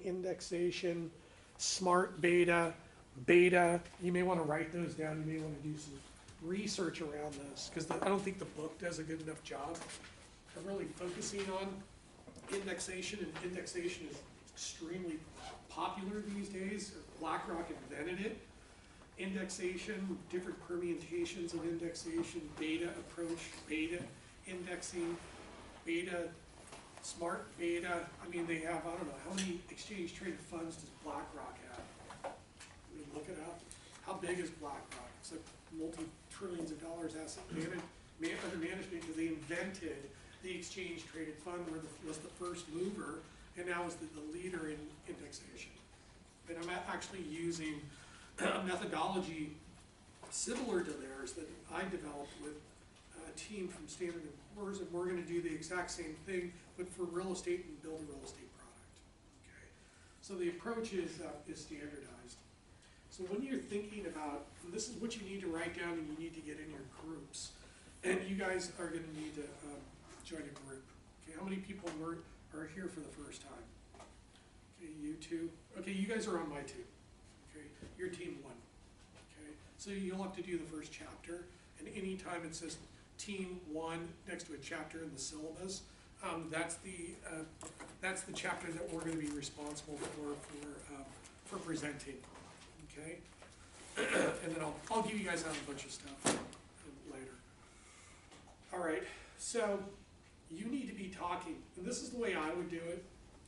indexation, smart beta, beta. You may want to write those down. You may want to do some research around this, because I don't think the book does a good enough job of really focusing on indexation, and indexation is extremely popular these days. BlackRock invented it. Indexation, different permutations of indexation, beta approach, beta indexing, beta, smart beta. I mean, they have, I don't know, how many exchange traded funds does BlackRock have? I mean, look it up. How big is BlackRock? It's like multi-trillions of dollars asset under management, because they invented the exchange traded fund, was the first mover, and now is the leader in indexation. And I'm actually using a methodology similar to theirs that I developed with a team from Standard & Poor's, and we're going to do the exact same thing, but for real estate and build a real estate product. Okay, so the approach is standardized. So when you're thinking about, and this is what you need to write down and you need to get in your groups, and you guys are going to need to join a group. Okay, how many people are here for the first time? Okay, you two. Okay, you guys are on my team. Okay, you're team one. Okay, so you'll have to do the first chapter, and anytime it says team one next to a chapter in the syllabus, that's the chapter that we're going to be responsible for presenting. Okay, and then I'll give you guys out a bunch of stuff later. All right, so you need to be talking, and this is the way I would do it,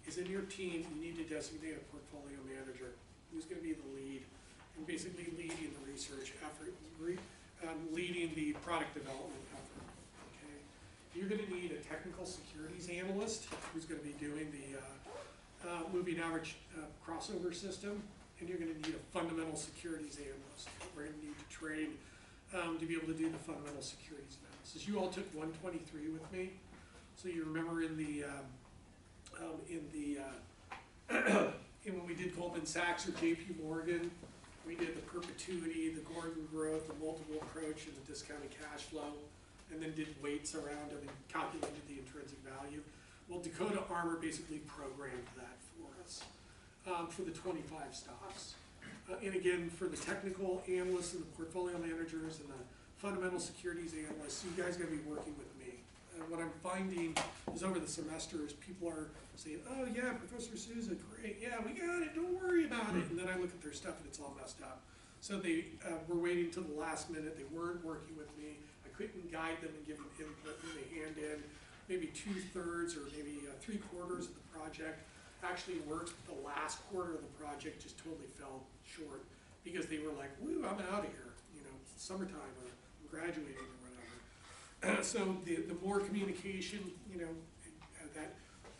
is in your team, you need to designate a portfolio manager who's going to be the lead, and basically leading the research effort, leading the product development effort. Okay, you're going to need a technical securities analyst who's going to be doing the moving average crossover system, and you're going to need a fundamental securities analyst. We're going to need to train to be able to do the fundamental securities analysis. You all took 123 with me, so you remember in the when we did Goldman Sachs or JP Morgan, we did the perpetuity, the Gordon growth, the multiple approach, and the discounted cash flow, and then did weights around it and calculated the intrinsic value. Well, Dakota Armor basically programmed that for us for the 25 stocks. And again, for the technical analysts and the portfolio managers and the fundamental securities analysts, you guys are going to be working with me. What I'm finding is over the semester is people are saying, oh yeah, Professor Souza, great, yeah, we got it, don't worry about it. And then I look at their stuff and it's all messed up. So they were waiting till the last minute, they weren't working with me, I couldn't guide them and give them input when they hand in maybe 2/3 or maybe 3/4 of the project actually worked. The last quarter of the project just totally fell short because they were like, woo, I'm out of here, you know, it's summertime or I'm graduating or whatever. So the more communication, you know, that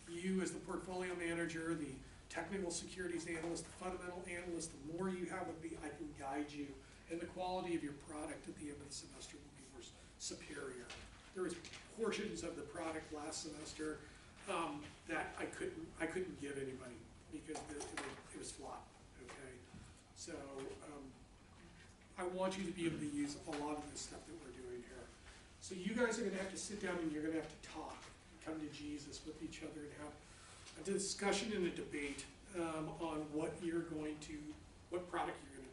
you as the portfolio manager, the technical securities analyst, the fundamental analyst, the more you have of me, I can guide you, and the quality of your product at the end of the semester will be more superior. There was portions of the product last semester that I couldn't give anybody because it was flop. Okay, so I want you to be able to use a lot of this stuff that we're doing here. So you guys are going to have to sit down and you're going to have to talk, come to Jesus with each other, and have a discussion and a debate on what product you're going to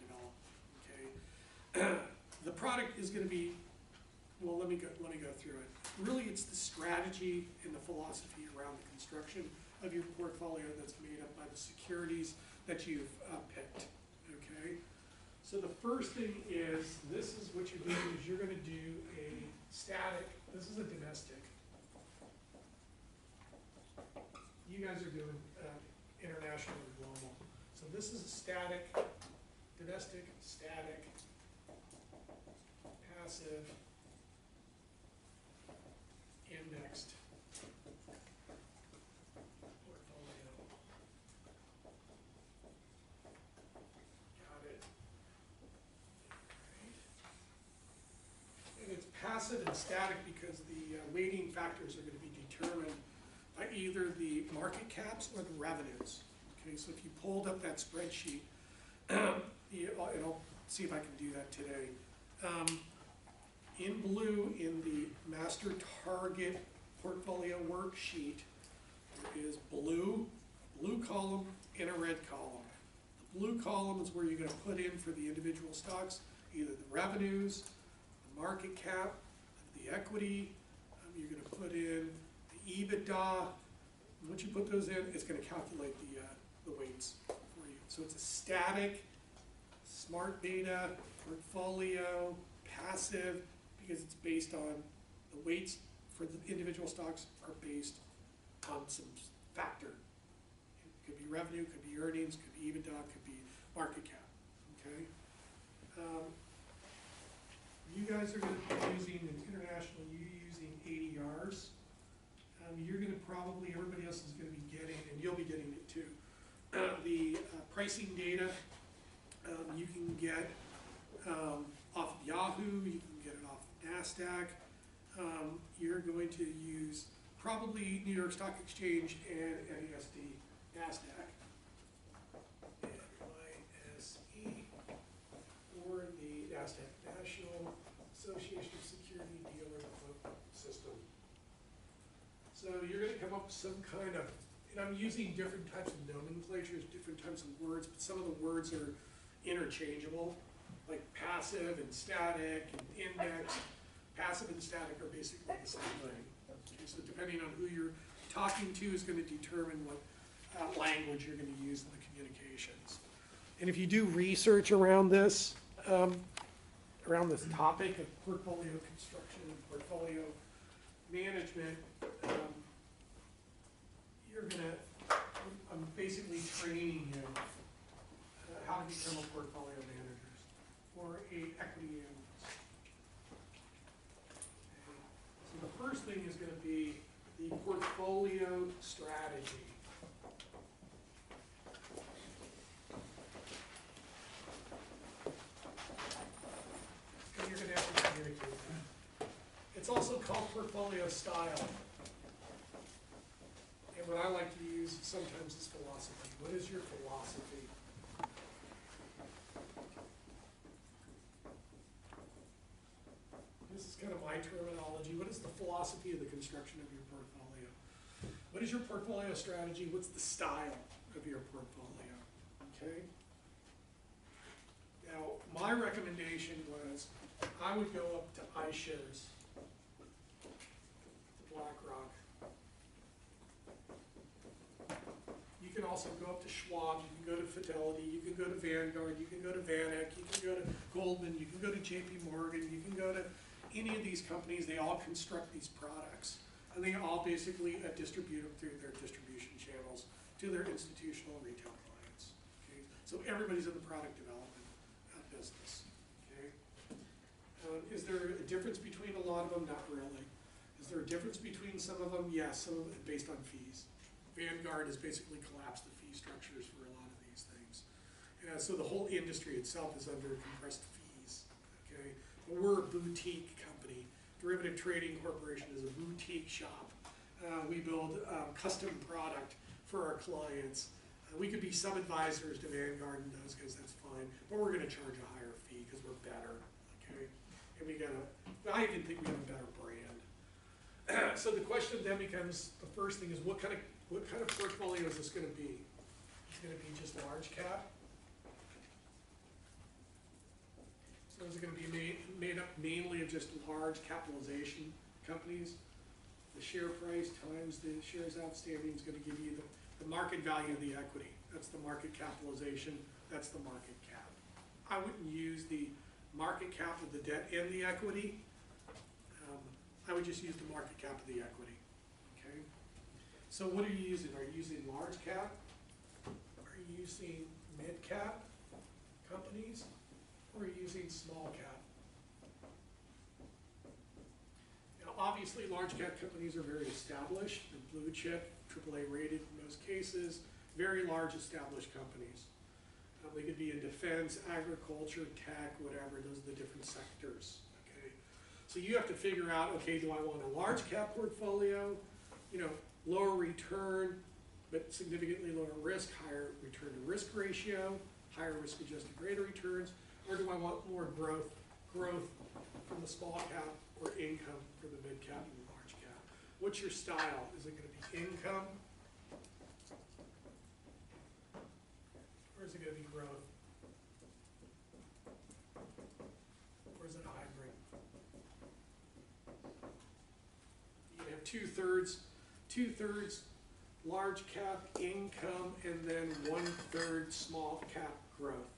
develop. Okay, the product is going to be, well, let me go through it. Really, it's the strategy and the philosophy around the construction of your portfolio that's made up by the securities that you've picked. Okay, so the first thing is, this is what you're doing, is you're going to do a static, this is a domestic. You guys are doing international or global. So this is a static, domestic, static, passive, indexed portfolio. Got it. And it's passive and static because the weighting factors are going to be determined by either the market caps or the revenues. Okay, so if you pulled up that spreadsheet, and I'll see if I can do that today. In blue, in the master target portfolio worksheet, there is blue blue column and a red column. The blue column is where you're going to put in for the individual stocks, either the revenues, the market cap, the equity. You're going to put in the EBITDA. Once you put those in, it's going to calculate the weights for you. So it's a static, smart beta, portfolio, passive, because it's based on the weights for the individual stocks are based on some factor. It could be revenue, could be earnings, could be EBITDA, could be market cap, okay? You guys are going to be using an international, you're using ADRs. You're going to probably, everybody else is going to be getting, and you'll be getting it too, the pricing data you can get off of Yahoo, you can get it off of NASDAQ. You're going to use probably New York Stock Exchange and NASD, NASDAQ. NYSE, or the NASDAQ, National Association of Security Dealer Quote System. So you're going to come up with some kind of, and I'm using different types of nomenclatures, different types of words, but some of the words are interchangeable, like passive and static and index. Passive and static are basically the same thing. Okay, so depending on who you're talking to is going to determine what language you're going to use in the communications. And if you do research around this topic of portfolio construction and portfolio management, you're going to, I'm basically training you how to become a portfolio manager or a equity analyst. Okay. So the first thing is going to be the portfolio strategy. And you're going to have to communicate that. It's also called portfolio style. And what I like to use sometimes is philosophy. What is your philosophy? This is kind of my terminology. What is the philosophy of the construction of your portfolio? What is your portfolio strategy? What's the style of your portfolio? Okay? Now, my recommendation was I would go up to iShares, to BlackRock. You can also go up to Schwab, you can go to Fidelity, you can go to Vanguard, you can go to VanEck, you can go to Goldman, you can go to JP Morgan, you can go to any of these companies. They all construct these products, and they all basically distribute them through their distribution channels to their institutional retail clients. Okay? So everybody's in the product development business. Okay? Is there a difference between a lot of them? Not really. Is there a difference between some of them? Yes, some of it based on fees. Vanguard has basically collapsed the fee structures for a lot of these things. So the whole industry itself is under compressed fees. Okay? But we're a boutique company. Derivative Trading Corporation is a boutique shop. We build custom product for our clients. We could be sub-advisors to Vanguard and those guys, that's fine. But we're going to charge a higher fee because we're better. Okay? And I even think we have a better brand. So the question then becomes, the first thing is what kind of portfolio is this going to be? It's going to be just large cap. So is it going to be made up mainly of just large capitalization companies? The share price times the shares outstanding is going to give you the market value of the equity. That's the market capitalization. That's the market cap. I wouldn't use the market cap of the debt and the equity. I would just use the market cap of the equity. Okay. So what are you using? Are you using large cap? Are you using mid cap companies? Or are you using small cap? Now obviously large cap companies are very established. They're blue chip, AAA rated in most cases, very large established companies. They could be in defense, agriculture, tech, whatever, those are the different sectors. Okay. So you have to figure out, okay, do I want a large cap portfolio, lower return, but significantly lower risk, higher return to risk ratio, higher risk adjusted rate of returns, or do I want more growth from the small cap or income from the mid cap and the large cap? What's your style? Is it going to be income? growth? Or is it a hybrid? You can have two-thirds large cap income and then 1/3 small cap growth,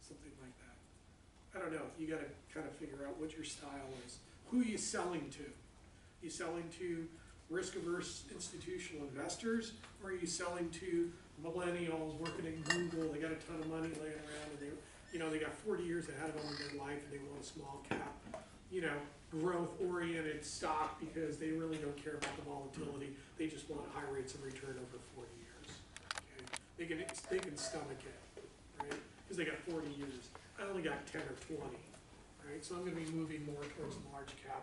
something like that. I don't know, you gotta kind of figure out what your style is. Who are you selling to? You selling to risk-averse institutional investors, or are you selling to millennials working at Google? They got a ton of money laying around, and they got 40 years ahead of them in their life, and they want a small cap, growth-oriented stock because they really don't care about the volatility. They just want high rates of return over 40 years. Okay, they can stomach it, right? Because they got 40 years. I only got 10 or 20, right? So I'm going to be moving more towards large cap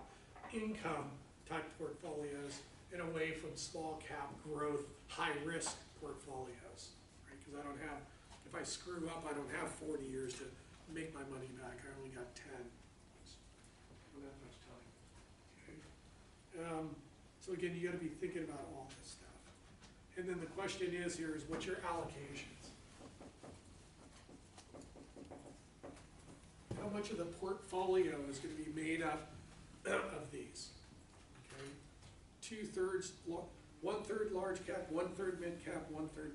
income type portfolios and away from small cap growth, high risk portfolios, right? Because I don't have, if I screw up, I don't have 40 years to make my money back. I only got 10. I don't have much time. Okay. So again, you got to be thinking about all this stuff. And then the question is here is, what's your allocations? How much of the portfolio is going to be made up of these? Okay. 2/3, 1/3 large cap, 1/3 mid cap, 1/3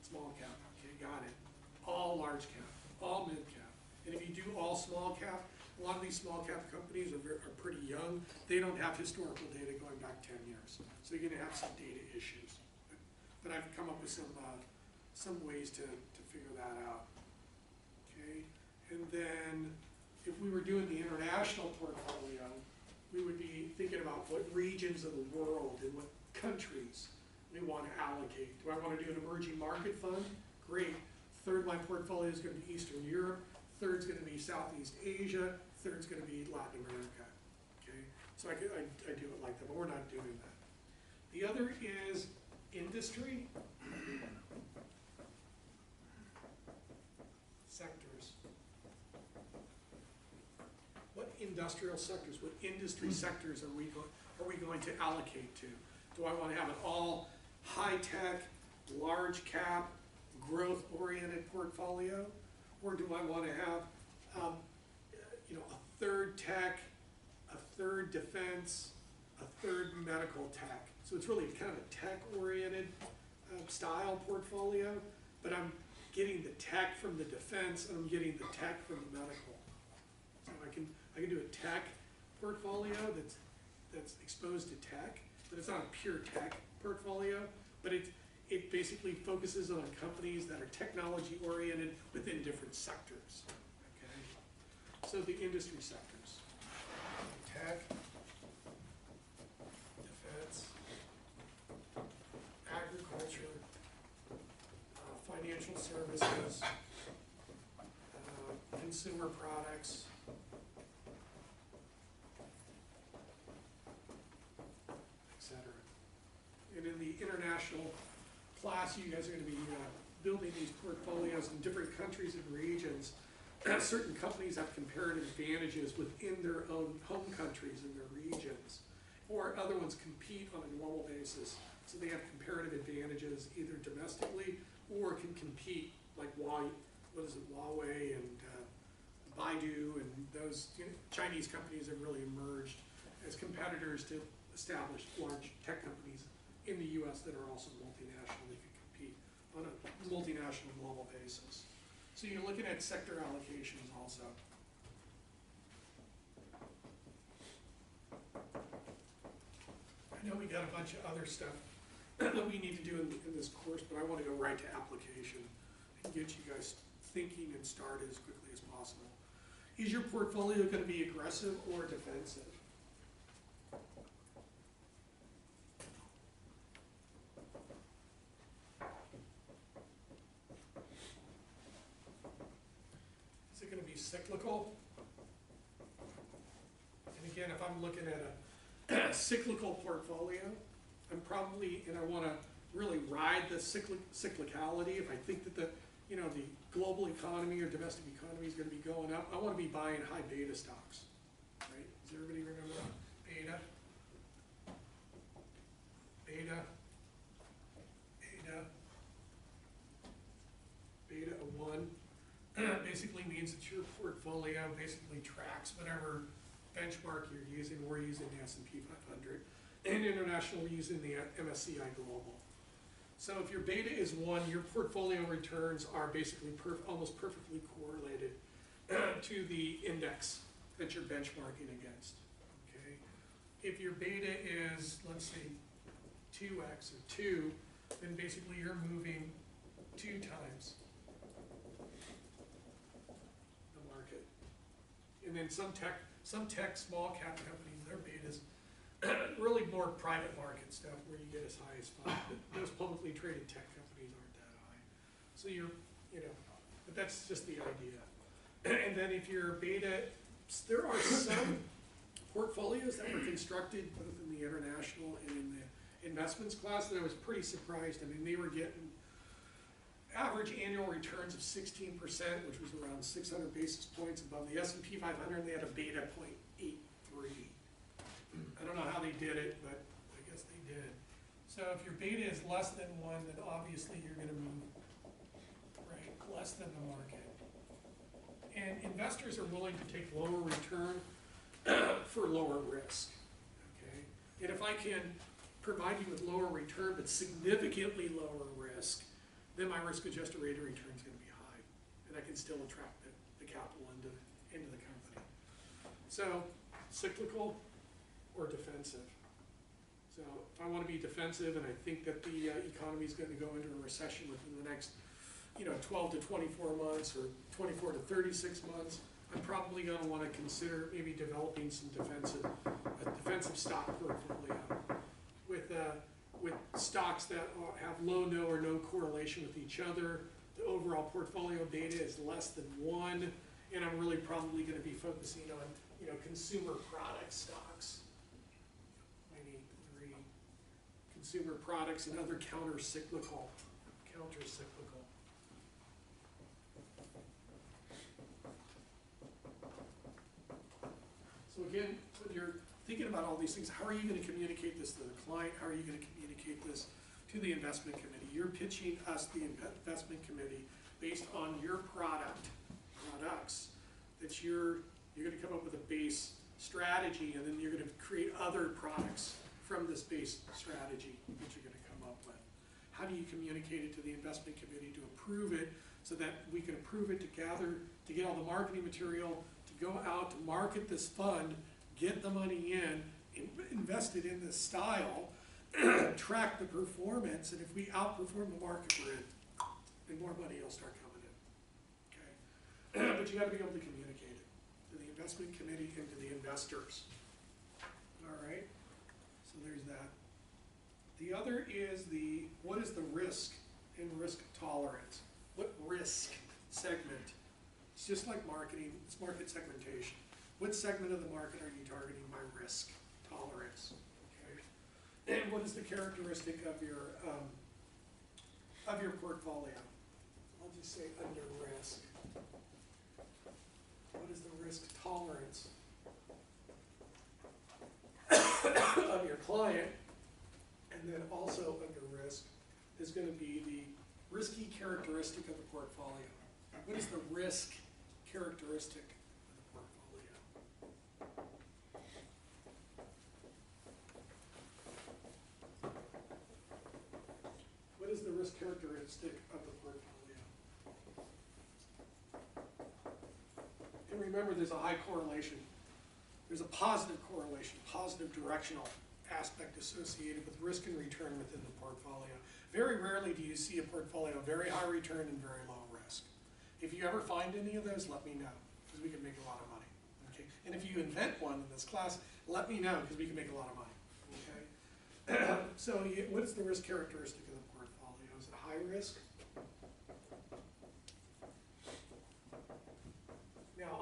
small cap. Okay, got it. All large cap, all mid cap. And if you do all small cap, a lot of these small cap companies are pretty young. They don't have historical data going back 10 years. So you're going to have some data issues. But I've come up with some ways to figure that out. Okay. And then if we were doing the international portfolio, we would be thinking about what regions of the world and what countries we want to allocate. Do I want to do an emerging market fund? Great. 1/3 of my portfolio is going to be Eastern Europe. 1/3 is going to be Southeast Asia. 1/3 is going to be Latin America. Okay, so I do it like that, but we're not doing that. The other is industry sectors. What industrial sectors, what industry sectors are we going to allocate to? Do I want to have an all high tech, large cap, growth oriented portfolio? Or do I want to have, a 1/3 tech, a 1/3 defense, a 1/3 medical tech? So it's really kind of a tech-oriented style portfolio, but I'm getting the tech from the defense and I'm getting the tech from the medical. So I can do a tech portfolio that's exposed to tech, but it's not a pure tech portfolio, but it basically focuses on companies that are technology oriented within different sectors. Okay, so the industry sectors: tech, defense, agriculture, financial services, consumer products, etc. And in the international class, you guys are going to be building these portfolios in different countries and regions. Certain companies have comparative advantages within their own home countries and their regions, or other ones compete on a global basis. So they have comparative advantages either domestically or can compete, like Huawei and Baidu, and those Chinese companies have really emerged as competitors to established large tech companies in the US that are also multinational. They can compete on a multinational global basis. So you're looking at sector allocations also. I know we got a bunch of other stuff that we need to do in this course, but I want to go right to application and get you guys thinking and started as quickly as possible. Is your portfolio going to be aggressive or defensive? Is it going to be cyclical? And again, if I'm looking at a cyclical portfolio, I'm probably, and I want to really ride the cyclicality. If I think that the global economy or domestic economy is going to be going up, I want to be buying high beta stocks. Right? Does everybody remember beta? Beta. Beta. Beta of 1. basically means that your portfolio basically tracks whatever benchmark you're using. We're using the S&P 500. And international, we're using the MSCI Global. So if your beta is 1, your portfolio returns are basically almost perfectly correlated to the index that you're benchmarking against. Okay? If your beta is, let's say, 2x or 2, then basically you're moving 2 times the market. And then some tech small cap companies, their betas really more private market stuff where you get as high as 5. But those publicly traded tech companies aren't that high. So but that's just the idea. And then if your beta, there are some portfolios that were constructed both in the international and in the investments class that I was pretty surprised. I mean, they were getting average annual returns of 16%, which was around 600 basis points above the S&P 500, and they had a beta 0.83. I don't know how they did it, but I guess they did. So if your beta is less than 1, then obviously you're going to move less than the market. And investors are willing to take lower return for lower risk. Okay? And if I can provide you with lower return but significantly lower risk, then my risk-adjusted rate of return is going to be high, and I can still attract the capital into the company. So cyclical or defensive. So if I want to be defensive, and I think that the economy is going to go into a recession within the next 12 to 24 months or 24 to 36 months, I'm probably going to want to consider maybe developing some defensive stock portfolio with stocks that have low, no, or no correlation with each other. The overall portfolio beta is less than 1, and I'm really probably going to be focusing on consumer product stocks. I need 3 consumer products and other counter-cyclical. So again, when you're thinking about all these things, how are you going to communicate this to the client? How are you going to communicate this to the investment committee? You're pitching us, the investment committee, based on your products, that you're going to come up with a base strategy, and then you're going to create other products from this base strategy that you're going to come up with. How do you communicate it to the investment committee to approve it, so that we can approve it to get all the marketing material, to go out to market this fund, get the money in, invest it in this style, track the performance, and if we outperform the market we're in, then more money will start coming in. Okay? But you got to be able to communicate it to the investment committee and to the investors. All right? So there's that. The other is what is the risk and risk tolerance? What risk segment? It's just like marketing, it's market segmentation. What segment of the market are you targeting by risk tolerance? Okay? And what is the characteristic of your portfolio? I'll just say under risk. What is the risk tolerance of your client? And then also under risk is going to be the risky characteristic of the portfolio. What is the risk characteristic of the portfolio? What is the risk characteristic of the portfolio? And remember, there's a high correlation. There's a positive correlation, positive directional aspect associated with risk and return within the portfolio. Very rarely do you see a portfolio very high return and very low risk. If you ever find any of those, let me know, because we can make a lot of money. Okay? And if you invent one in this class, let me know, because we can make a lot of money. Okay? So what is the risk characteristic of the portfolio? Is it high risk? Now,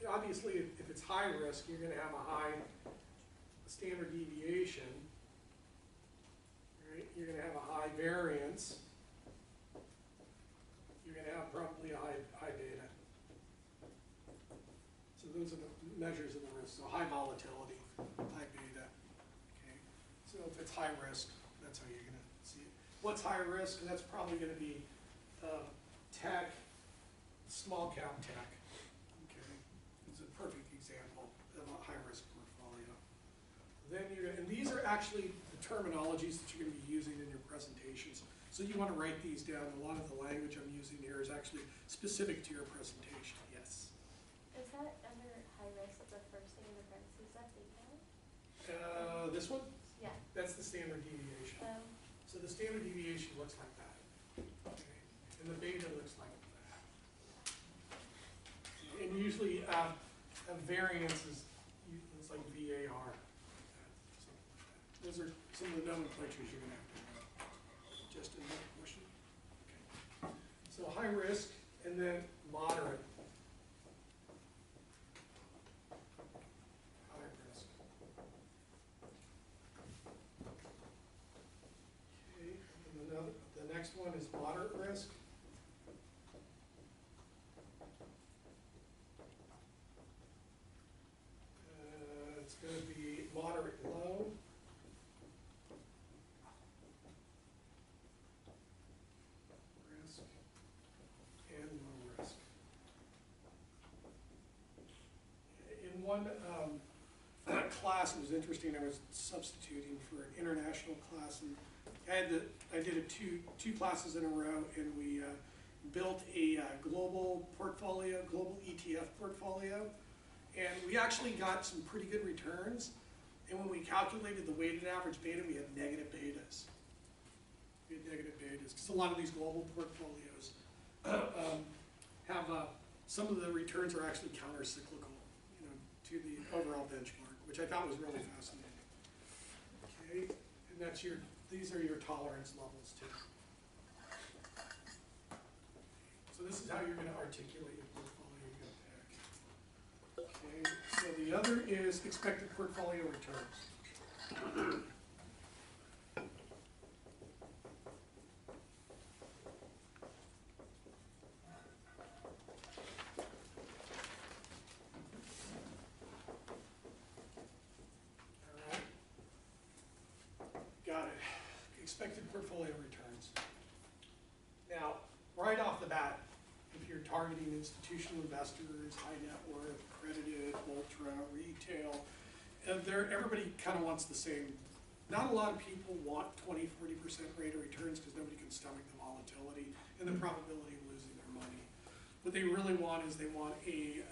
obviously, if it's high risk, you're going to have a high standard deviation. Right? You're going to have a high variance. You're going to have probably a high beta. So those are the measures of the risk. So high volatility, high beta. Okay. So if it's high risk, that's how you're going to see it. What's high risk? That's probably going to be tech, small cap tech, okay, is a perfect example of a high-risk portfolio. Then and these are actually the terminologies that you're going to be using in your presentations. So you want to write these down. A lot of the language I'm using here is actually specific to your presentation. Yes? Is that under high risk, the first thing in the parentheses, is that beta? This one? Yeah. That's the standard deviation. So the standard deviation looks like that. Okay. And the beta looks like that. And usually a variance is it's like VAR. Those are some of the nomenclatures you're going to have to know. Just another question. Okay. So high risk and then moderate. High risk. Okay. And the next one is moderate risk. It's going to be moderate low. One class, it was interesting, I was substituting for an international class, and I did two classes in a row, and we built a global portfolio, global ETF portfolio, and we actually got some pretty good returns, and when we calculated the weighted average beta, we had negative betas. We had negative betas, because a lot of these global portfolios have, some of the returns are actually counter-cyclical to the overall benchmark, which I thought was really fascinating. Okay, and that's these are your tolerance levels too. So this is how you're going to articulate your portfolio you're going to pick. Okay, so the other is expected portfolio returns. Expected portfolio returns. Now, right off the bat, if you're targeting institutional investors, high net worth, accredited, ultra, retail, everybody kind of wants the same. Not a lot of people want 20, 40% rate of returns because nobody can stomach the volatility and the probability of losing their money. What they really want is they want a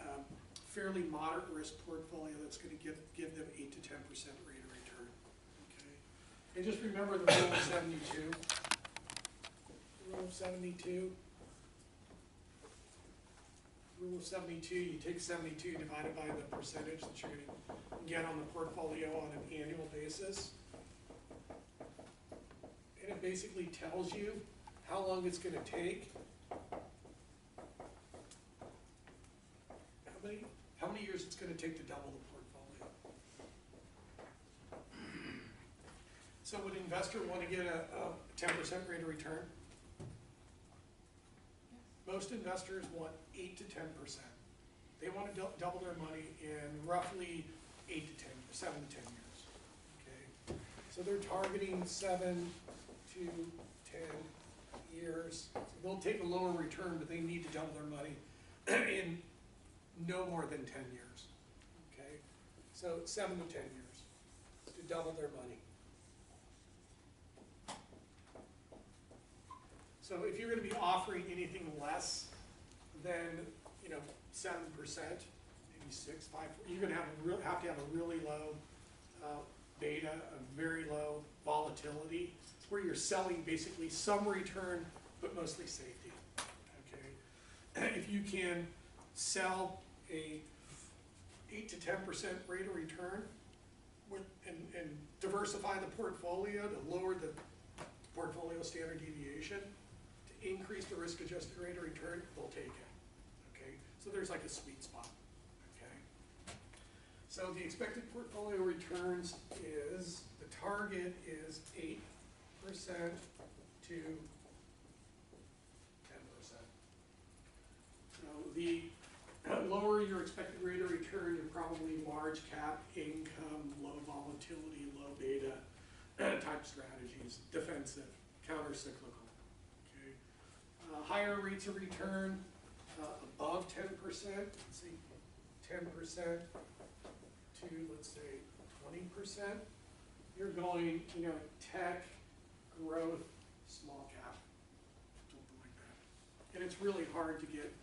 fairly moderate risk portfolio that's going to give them 8 to 10% rate of return. And just remember the rule of 72. The rule of 72. Rule of 72, you take 72 divided by the percentage that you're going to get on the portfolio on an annual basis. And it basically tells you how long it's going to take. How many years it's going to take to double the portfolio. So would an investor want to get a 10% rate of return? Most investors want 8 to 10%. They want to double their money in roughly 7 to 10 years. Okay, so they're targeting 7 to 10 years. So they'll take a lower return, but they need to double their money in no more than 10 years. Okay, so 7 to 10 years to double their money. So if you're going to be offering anything less than 7%, maybe 6, 5, you're going to have to have a really low beta, a very low volatility, where you're selling basically some return but mostly safety. Okay, if you can sell a 8 to 10% rate of return and diversify the portfolio to lower the portfolio standard deviation, to increase the risk-adjusted rate of return, they'll take it. Okay, so there's like a sweet spot. Okay, so the expected portfolio returns is, the target is 8% to 10%. So the lower your expected rate of return, you're probably large cap, income, low volatility, low beta type strategies, defensive, counter-cyclical. Okay, higher rates of return, above 10%, let's see, 10% to, let's say, 20%, you're going, you know, tech, growth, small cap, something like that. And it's really hard to get,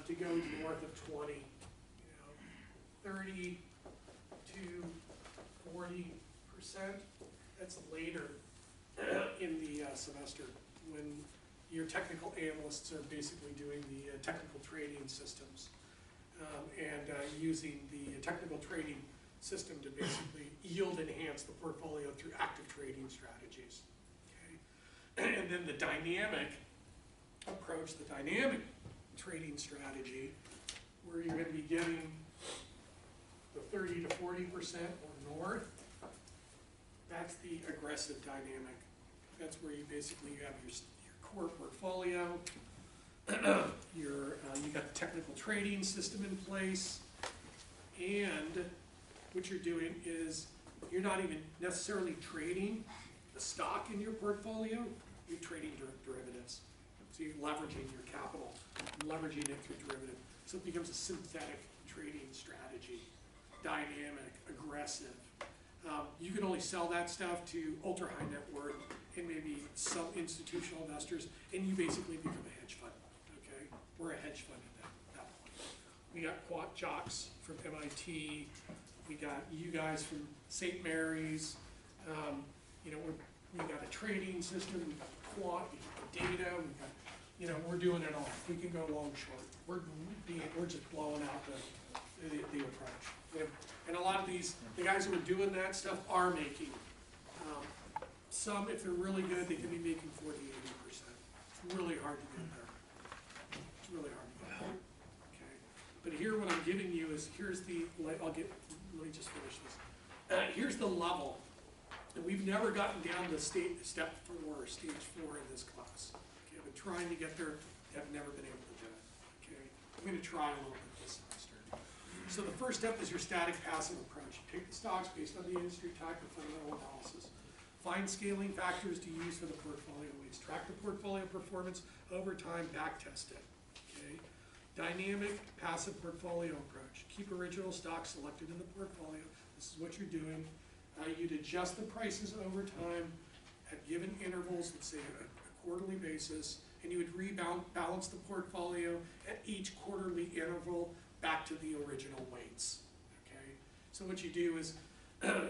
to go north of 20, you know, 30 to 40%, that's later in the semester when your technical analysts are basically doing the technical trading systems and using the technical trading system to basically yield enhance the portfolio through active trading strategies. Okay? And then the dynamic approach, the dynamic trading strategy, where you're going to be getting the 30 to 40% or north, that's the aggressive dynamic. That's where you basically have your core portfolio, you got the technical trading system in place, and what you're doing is you're not even necessarily trading the stock in your portfolio, you're trading derivatives. So you're leveraging your capital, leveraging it through derivative. So it becomes a synthetic trading strategy, dynamic, aggressive. You can only sell that stuff to ultra high net worth and maybe some institutional investors, and you basically become a hedge fund, okay? We're a hedge fund at that point. We got quant jocks from MIT, we got you guys from St. Mary's, you know, we got a trading system, we got the quant, we got the data, we got, you know, we're doing it all. We can go long, short. We're just blowing out the approach. And a lot of these, the guys who are doing that stuff are making, some, if they're really good, they can be making 40, 80%. It's really hard to get there. It's really hard to get there, okay? But here what I'm giving you is, here's the, let me just finish this. Here's the level. And we've never gotten down to step 4 or stage 4 in this class. Okay, I've been trying to get there, I've never been able to do it, okay? I'm gonna try a little bit this semester. So the first step is your static passive approach. You take the stocks based on the industry type and fundamental analysis. Find scaling factors to use for the portfolio weights. Track the portfolio performance over time, back test it, okay? Dynamic passive portfolio approach. Keep original stocks selected in the portfolio. This is what you're doing. You'd adjust the prices over time at given intervals, let's say a quarterly basis, and you would rebalance the portfolio at each quarterly interval back to the original weights, okay? So what you do is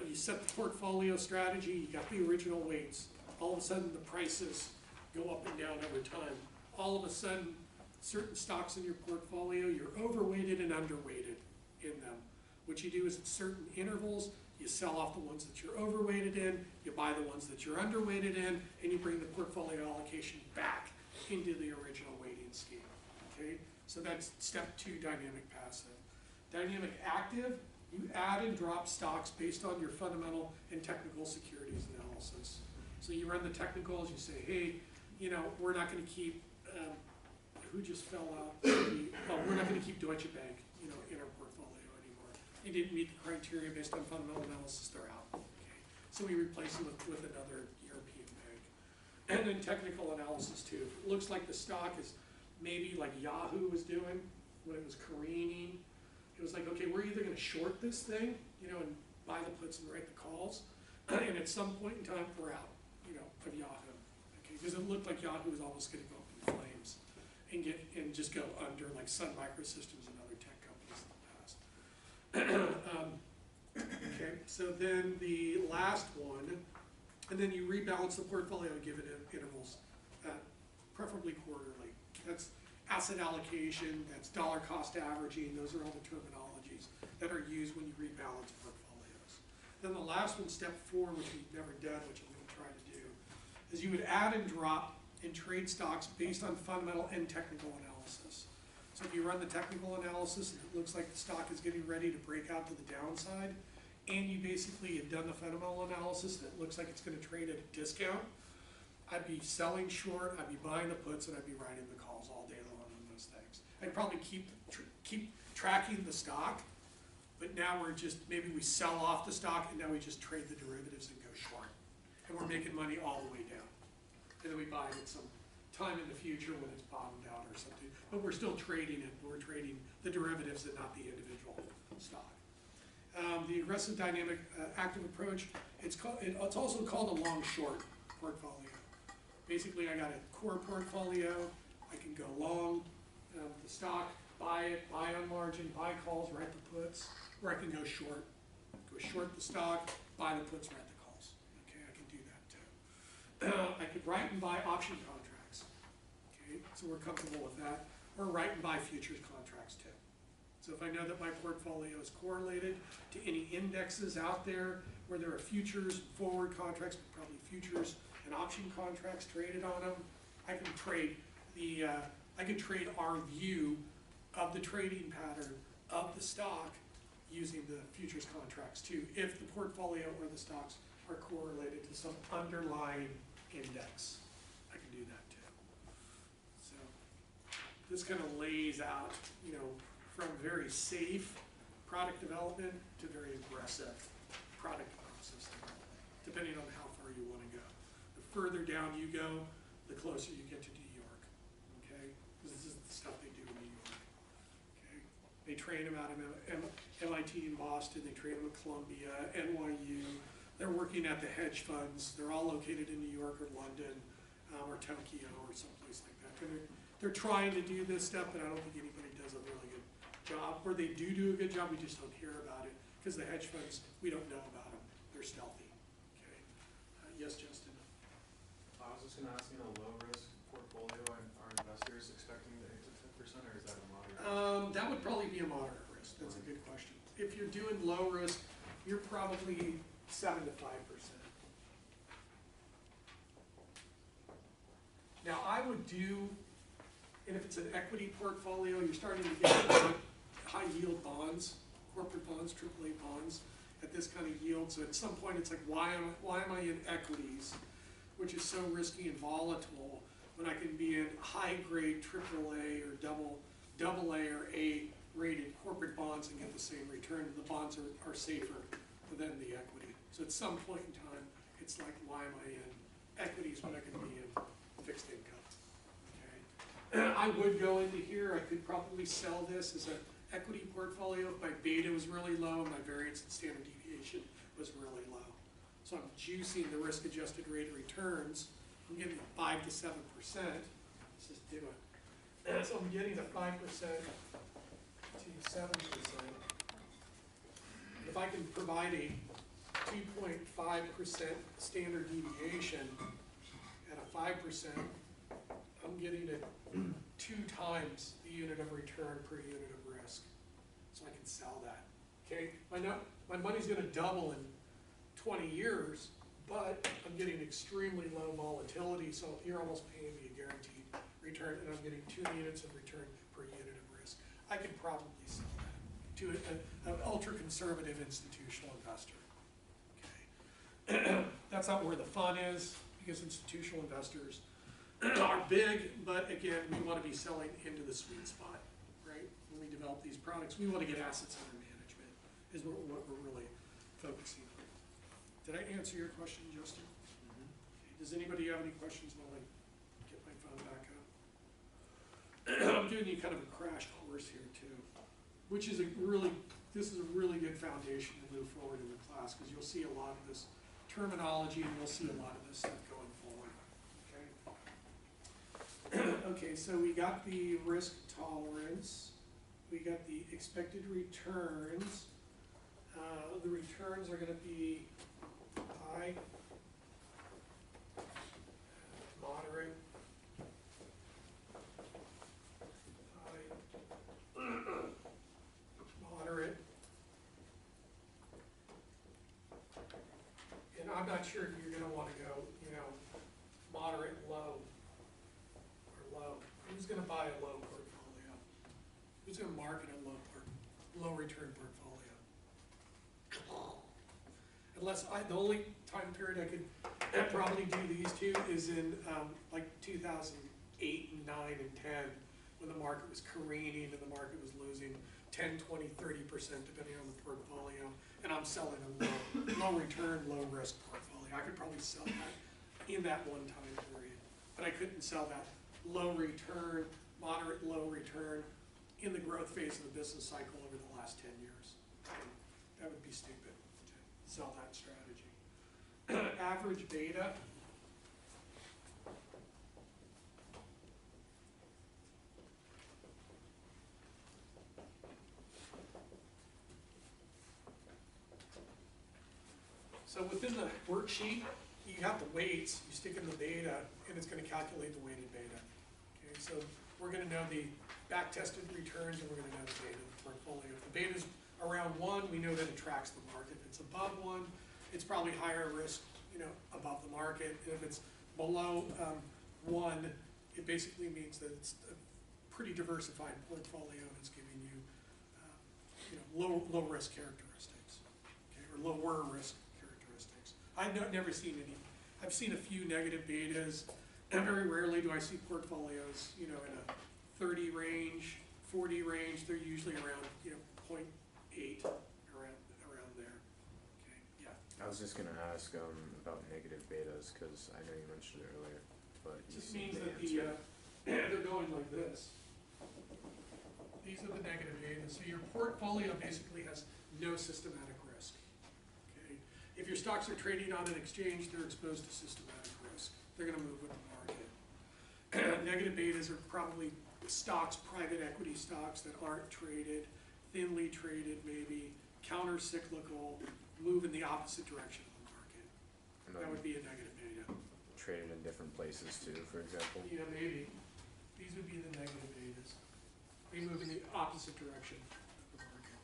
you set the portfolio strategy, you got the original weights. All of a sudden the prices go up and down over time. All of a sudden, certain stocks in your portfolio, you're overweighted and underweighted in them. What you do is at certain intervals, you sell off the ones that you're overweighted in, you buy the ones that you're underweighted in, and you bring the portfolio allocation back into the original weighting scheme, okay? So that's step 2, dynamic passive. Dynamic active, you add and drop stocks based on your fundamental and technical securities analysis. So you run the technicals, you say, hey, you know, we're not gonna keep, who just fell out? We're not gonna keep Deutsche Bank, you know, in our portfolio anymore. They didn't meet the criteria based on fundamental analysis, they're out, okay? So we replace them with another European bank. And then technical analysis too. If it looks like the stock is maybe like Yahoo was doing when it was careening, it was like, okay, we're either gonna short this thing, you know, and buy the puts and write the calls, and at some point in time, we're out, you know, of Yahoo, okay? Because it looked like Yahoo was almost gonna go up in flames and just go under, like Sun Microsystems and other tech companies in the past. Okay, so then the last one, and then you rebalance the portfolio given intervals, preferably quarterly. That's asset allocation, that's dollar cost averaging, those are all the terminologies that are used when you rebalance portfolios. Then the last one, step 4, which we've never done, which I'm gonna try to do, is you would add and drop and trade stocks based on fundamental and technical analysis. So if you run the technical analysis and it looks like the stock is getting ready to break out to the downside, and you basically have done the fundamental analysis and it looks like it's gonna trade at a discount, I'd be selling short, I'd be buying the puts, and I'd be writing the calls all day long on those things. I'd probably keep tracking the stock, but now we're just, maybe we sell off the stock and now we just trade the derivatives and go short. And we're making money all the way down. And then we buy it at some time in the future when it's bottomed out or something. But we're still trading it. We're trading the derivatives and not the individual stock. The aggressive dynamic active approach, it's also called a long-short portfolio. Basically, I got a core portfolio. I can go long the stock, buy it, buy on margin, buy calls, write the puts, or I can go short. Go short the stock, buy the puts, write the calls. Okay, I can do that too. I could write and buy option contracts. Okay, so we're comfortable with that. Or write and buy futures contracts too. So if I know that my portfolio is correlated to any indexes out there where there are futures, forward contracts, probably futures and option contracts traded on them, I can trade our view of the trading pattern of the stock using the futures contracts too, if the portfolio or the stocks are correlated to some underlying index. I can do that too. So this kind of lays out, you know, from very safe product development to very aggressive product process development, depending on how far you want to go. The further down you go, the closer you get to New York, okay? Because this is the stuff they do in New York, okay? They train them out of MIT in Boston, they train them at Columbia, NYU. They're working at the hedge funds. They're all located in New York or London or Tokyo or someplace like that. They're trying to do this stuff, but I don't think anybody does a really good job. Or they do a good job, we just don't hear about it. Because the hedge funds, we don't know about them. They're stealthy. Okay. Yes, Justin? I was just going to ask, in a low-risk portfolio, are investors expecting to exit 10%, or is that a moderate? That would probably be a moderate risk. That's a good question. If you're doing low risk, you're probably 7 to 5%. Now I would do, and if it's an equity portfolio, you're starting to get high yield bonds, corporate bonds, AAA bonds at this kind of yield. So at some point it's like, why am I in equities, which is so risky and volatile, when I can be in high grade AAA or double A or A rated corporate bonds and get the same return? The bonds are safer than the equity. So at some point in time, it's like, why am I in equities when I can be in fixed income? Okay. I would go into here. I could probably sell this as an equity portfolio if my beta was really low and my variance and standard deviation was really low. So I'm juicing the risk-adjusted rate of returns. I'm getting 5 to 7%. Let's just do it. So I'm getting a 5% to 7%. If I can provide a 2.5% standard deviation at a 5%, I'm getting it 2 times the unit of return per unit of risk. So I can sell that. Okay, my money's going to double in 20 years, but I'm getting extremely low volatility, so you're almost paying me a guaranteed return, and I'm getting 2 units of return per unit of risk. I could probably sell that to an ultra-conservative institutional investor. Okay. That's not where the fun is, because institutional investors are big, but again, we want to be selling into the sweet spot, right? When we develop these products, we want to get assets under management, is what we're really focusing on. Did I answer your question, Justin? Mm-hmm. Okay. Does anybody have any questions while I get my phone back up? I'm doing you kind of a crash course here too, which is this is a really good foundation to move forward in the class, because you'll see a lot of this terminology and you'll see a lot of this stuff going forward. Okay. Okay, so we got the risk tolerance, we got the expected returns. The returns are going to be high, moderate, high, moderate, and I'm not sure if you're going to want to go, you know, moderate, low, or low. Who's going to buy a low portfolio? Who's going to market a low return portfolio? Unless the only time period I could probably do these two is in like 2008 and 9 and 10, when the market was careening and the market was losing 10, 20, 30% depending on the portfolio, and I'm selling a low return, low risk portfolio. I could probably sell that in that one time period, but I couldn't sell that low return, moderate low return in the growth phase of the business cycle over the last 10 years. That would be stupid to sell that strategy. Average beta. So within the worksheet, you have the weights, you stick in the beta, and it's going to calculate the weighted beta. Okay, so we're going to know the back-tested returns, and we're going to know the beta of the portfolio. If the beta's around 1, we know that it tracks the market. If it's above 1, it's probably higher risk, above the market. And if it's below 1, it basically means that it's a pretty diversified portfolio, and it's giving you, low risk characteristics, okay, or lower risk characteristics. I've never seen any. I've seen a few negative betas, and very rarely do I see portfolios, in a 30 range, 40 range. They're usually around, 0.8, around there. Okay, yeah. I was just gonna ask about negative betas, because I know you mentioned it earlier, but It you just seemed means to that answer it. they're going like this. These are the negative betas. So your portfolio basically has no systematic risk. Okay? If your stocks are trading on an exchange, they're exposed to systematic risk. They're going to move with the market. Negative betas are probably stocks, private equity stocks that aren't traded, thinly traded maybe, counter-cyclical, move in the opposite direction of the market. And That then would be a negative beta. traded in different places too, for example. Yeah, maybe. These would be the negative betas. They move in the opposite direction of the market.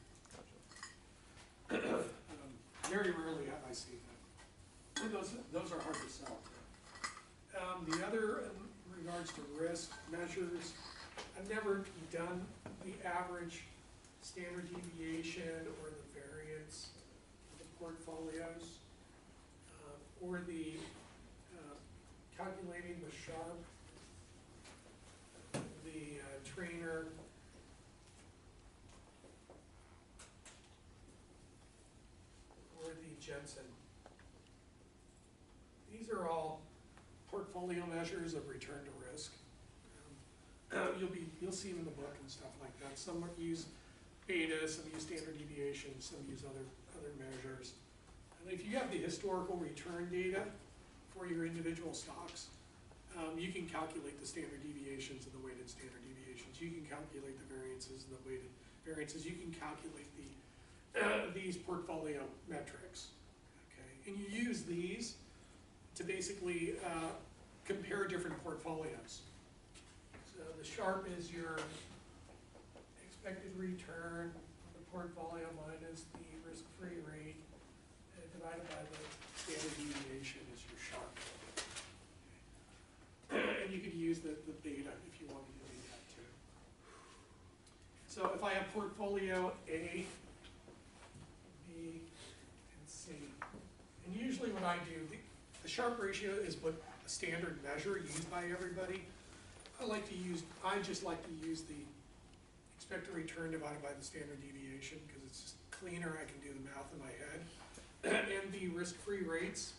Gotcha. Very rarely have I seen them. And those are hard to sell. The other, in regards to risk measures, I've never done the average standard deviation or the variance of the portfolios, or the calculating the Sharp, the trainer, or the Jensen. These are all portfolio measures of return to risk. You'll see them in the book and stuff like that. Some use beta, some use standard deviation, some use other measures. And if you have the historical return data for your individual stocks, you can calculate the standard deviations and the weighted standard deviations. You can calculate the variances and the weighted variances. You can calculate these portfolio metrics. Okay, and you use these to basically compare different portfolios. So the Sharp is your expected return of the portfolio minus the risk-free rate divided by the standard deviation is your Sharp. And you could use the beta if you wanted to do that too. So if I have portfolio A, B, and C, and usually what I do, the Sharp ratio is what a standard measure used by everybody. I just like to use the expected return divided by the standard deviation because it's just cleaner. I can do the math in my head. And the risk-free rates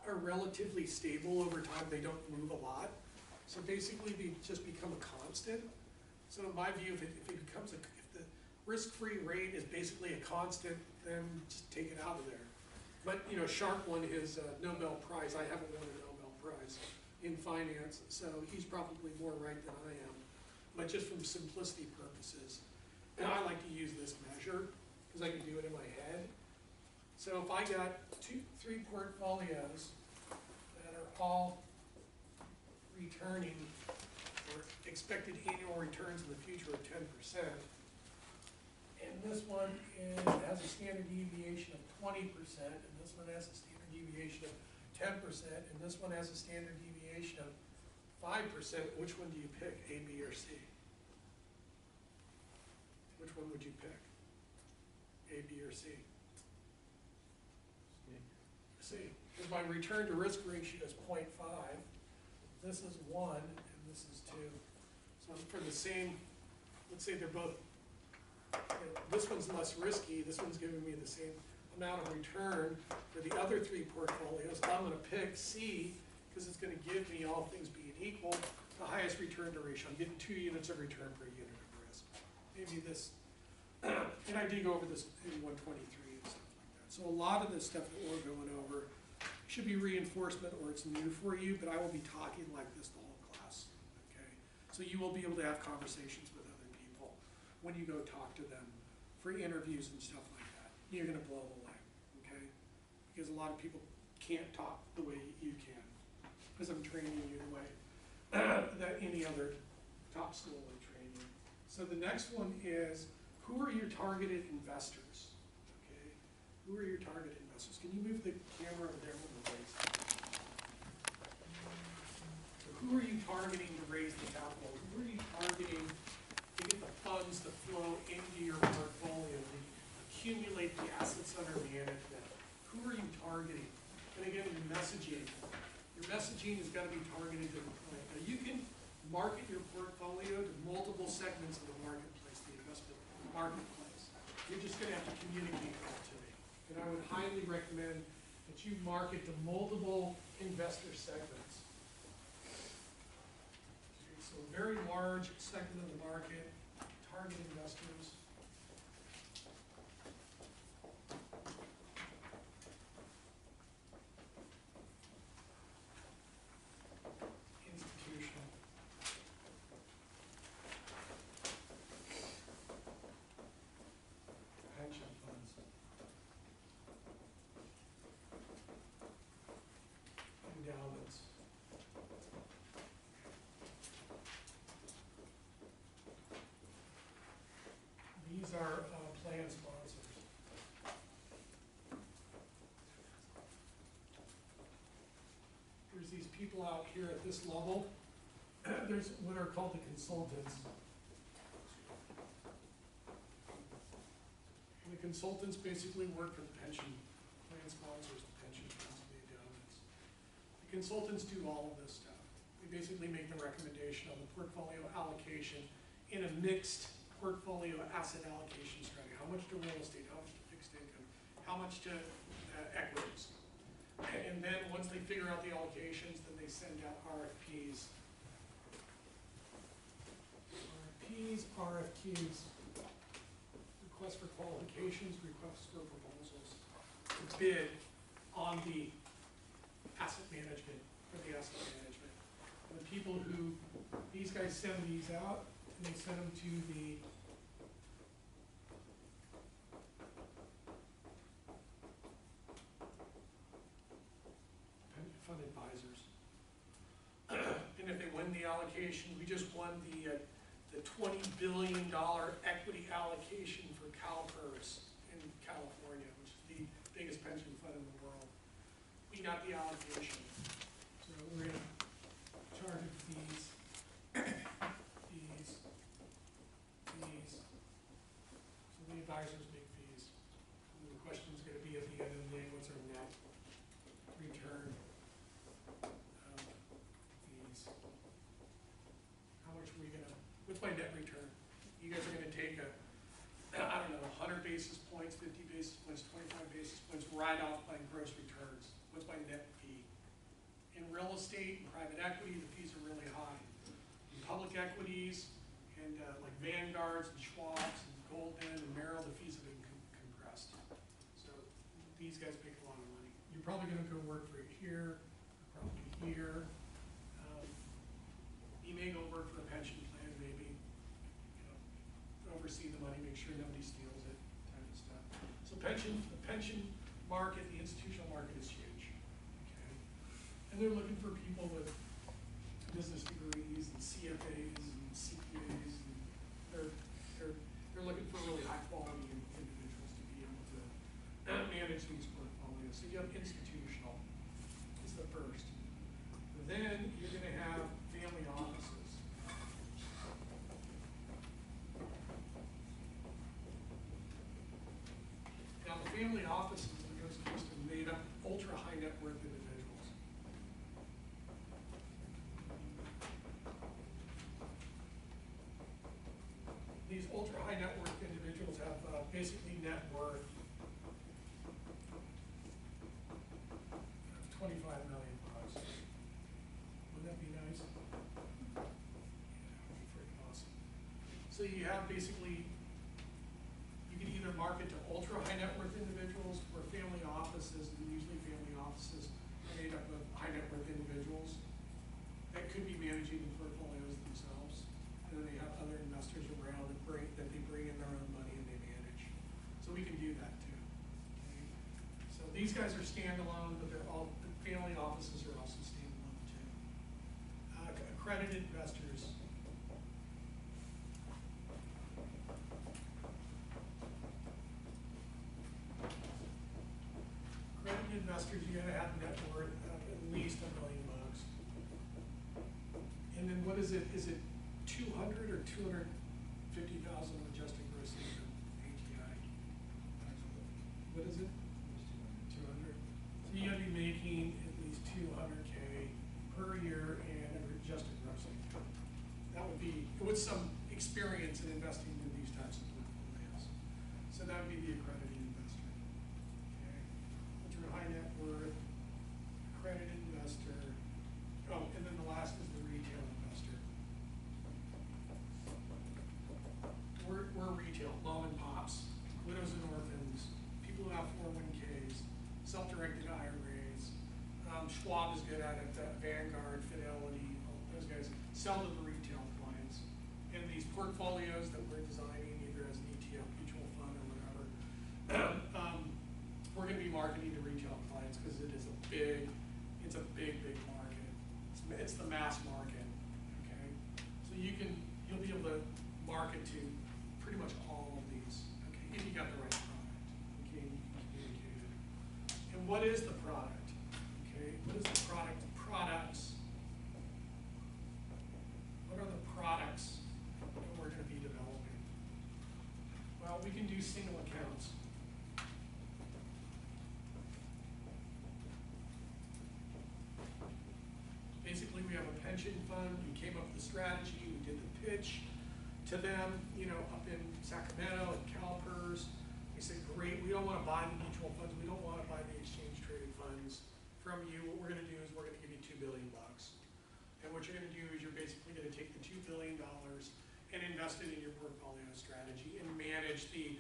are relatively stable over time. They don't move a lot. So basically they just become a constant. So in my view, if the risk-free rate is basically a constant, then just take it out of there. But Sharp won his Nobel Prize. I haven't won a Nobel Prize in finance, so he's probably more right than I am. But just from simplicity purposes, and I like to use this measure because I can do it in my head. So if I got 3 portfolios that are all returning or expected annual returns in the future of 10%, and this one has a standard deviation of 20%, and this one has a standard deviation of 10%, and this one has a standard deviation of 5%, which one do you pick, A, B, or C? Which one would you pick? A, B, or C? C. Because my return to risk ratio is 0.5. This is 1, and this is 2. So for the same, let's say they're both, this one's less risky, this one's giving me the same amount of return. For the other 3 portfolios, I'm going to pick C because it's going to give me, all things being equal, the highest return to ratio. I'm getting 2 units of return per unit of risk. Maybe this, and I did go over this in 123 and stuff like that. So a lot of this stuff that we're going over should be reinforcement or it's new for you, but I will be talking like this the whole class, okay? So you will be able to have conversations with other people when you go talk to them for interviews and stuff like that. You're gonna blow them away, okay? Because a lot of people can't talk the way you can, because I'm training you the way that any other top school would train you. So the next one is, who are your targeted investors? Okay, who are your targeted investors? Can you move the camera over there with the raise? So who are you targeting to raise the capital? Who are you targeting to get the funds to flow into your portfolio, to accumulate the assets under management? Who are you targeting? And again, your messaging. Your messaging has got to be targeted to the client. Now you can market your portfolio to multiple segments of the marketplace, the investment marketplace. You're just going to have to communicate that to me. And I would highly recommend that you market to multiple investor segments. Okay, so a very large segment of the market, target investors. Institutional. Pension funds. Endowments. These are plan sponsors. There's these people out here at this level. There's what are called the consultants. And the consultants basically work for the pension plan sponsors, the pension funds, and the endowments. The consultants do all of this stuff. They basically make the recommendation on the portfolio allocation in a mixed portfolio asset allocation strategy. How much to real estate, how much to fixed income, how much to equities. And then once they figure out the allocations, then they send out RFPs. RFQs, requests for qualifications, requests for proposals, to bid on the asset management, for the asset management. And the people who, these guys send these out, and they send them to the fund advisors. And if they win the allocation, we just won the $20 billion equity allocation for CalPERS in California, which is the biggest pension fund in the world. We got the allocation. So we're going to charge fees, fees. So the advisors make fees. And the question is going to be at the end of the day, what's our net return fees? How much are we going to, what's my net return? You guys are going to take I don't know, 100 basis points, 50 basis points, 25 basis points, right off my gross returns. What's my net fee? In real estate and private equity, the fees are really high. In public equities and like Vanguards and Schwab's and Goldman and Merrill, the fees have been compressed. So these guys make a lot of money. You're probably going to go work for here, probably here. You may go work for a pension plan, maybe. You know, oversee the money, make sure nobody steals it, type of stuff. So the pension market, the institutional market is huge. Okay, and they're looking for people with business degrees and CFAs and CPAs, and they're looking for really high quality individuals to be able to manage these portfolios. So you have institutional is the first. Then you're going to have family offices. Now the family offices in those cases are made up of ultra high net worth individuals. These ultra high net worth individuals have basically net worth of $25 million. Wouldn't that be nice? you have basically, you can either market to ultra high net worth individuals or family offices, and usually family offices are made up of high net worth individuals that could be managing the portfolios themselves. And then they have other investors around that they bring in their own money and they manage. So we can do that too. Okay? So these guys are standalone, but they're all, the family offices are also standalone too. Accredited investors. Accredited investors, you gotta have net worth of at least $1 million. And then what is it? Is it 200 or 250,000 of adjusted gross income, ATI? What is it? 200. So you gotta be making at least 200K per year and an adjusted gross income. That would be, with some experience in investing in these types of portfolios. So that would be the accredited investor. Okay. Ultra high net worth, accredited investor. Oh, and then the last is the retail investor. We're retail, mom and pops, widows and orphans, people who have 401ks, self-directed IRAs. Schwab is good at it, Vanguard, Fidelity, all those guys sell to the retail clients. And these portfolios that we're designing, either as an ETF, mutual fund, or whatever, we're gonna be marketing to retail clients because it is a big, it's a big market. It's the mass market, okay? So you'll be able to market to pretty much all of these, okay, if you got the right product, okay, and you can communicate it. And what is the product, okay? What is the product? Products. What are the products that we're gonna be developing? Well, we can do single accounts. Basically, we have a pension fund, we came up with the strategy, we did the pitch to them, up in Sacramento and CalPERS. We said, great, we don't wanna buy the mutual funds, we don't wanna buy the exchange traded funds from you. What we're gonna do is we're gonna give you $2 billion. And what you're gonna do is you're basically gonna take the $2 billion and invest it in your portfolio strategy and manage the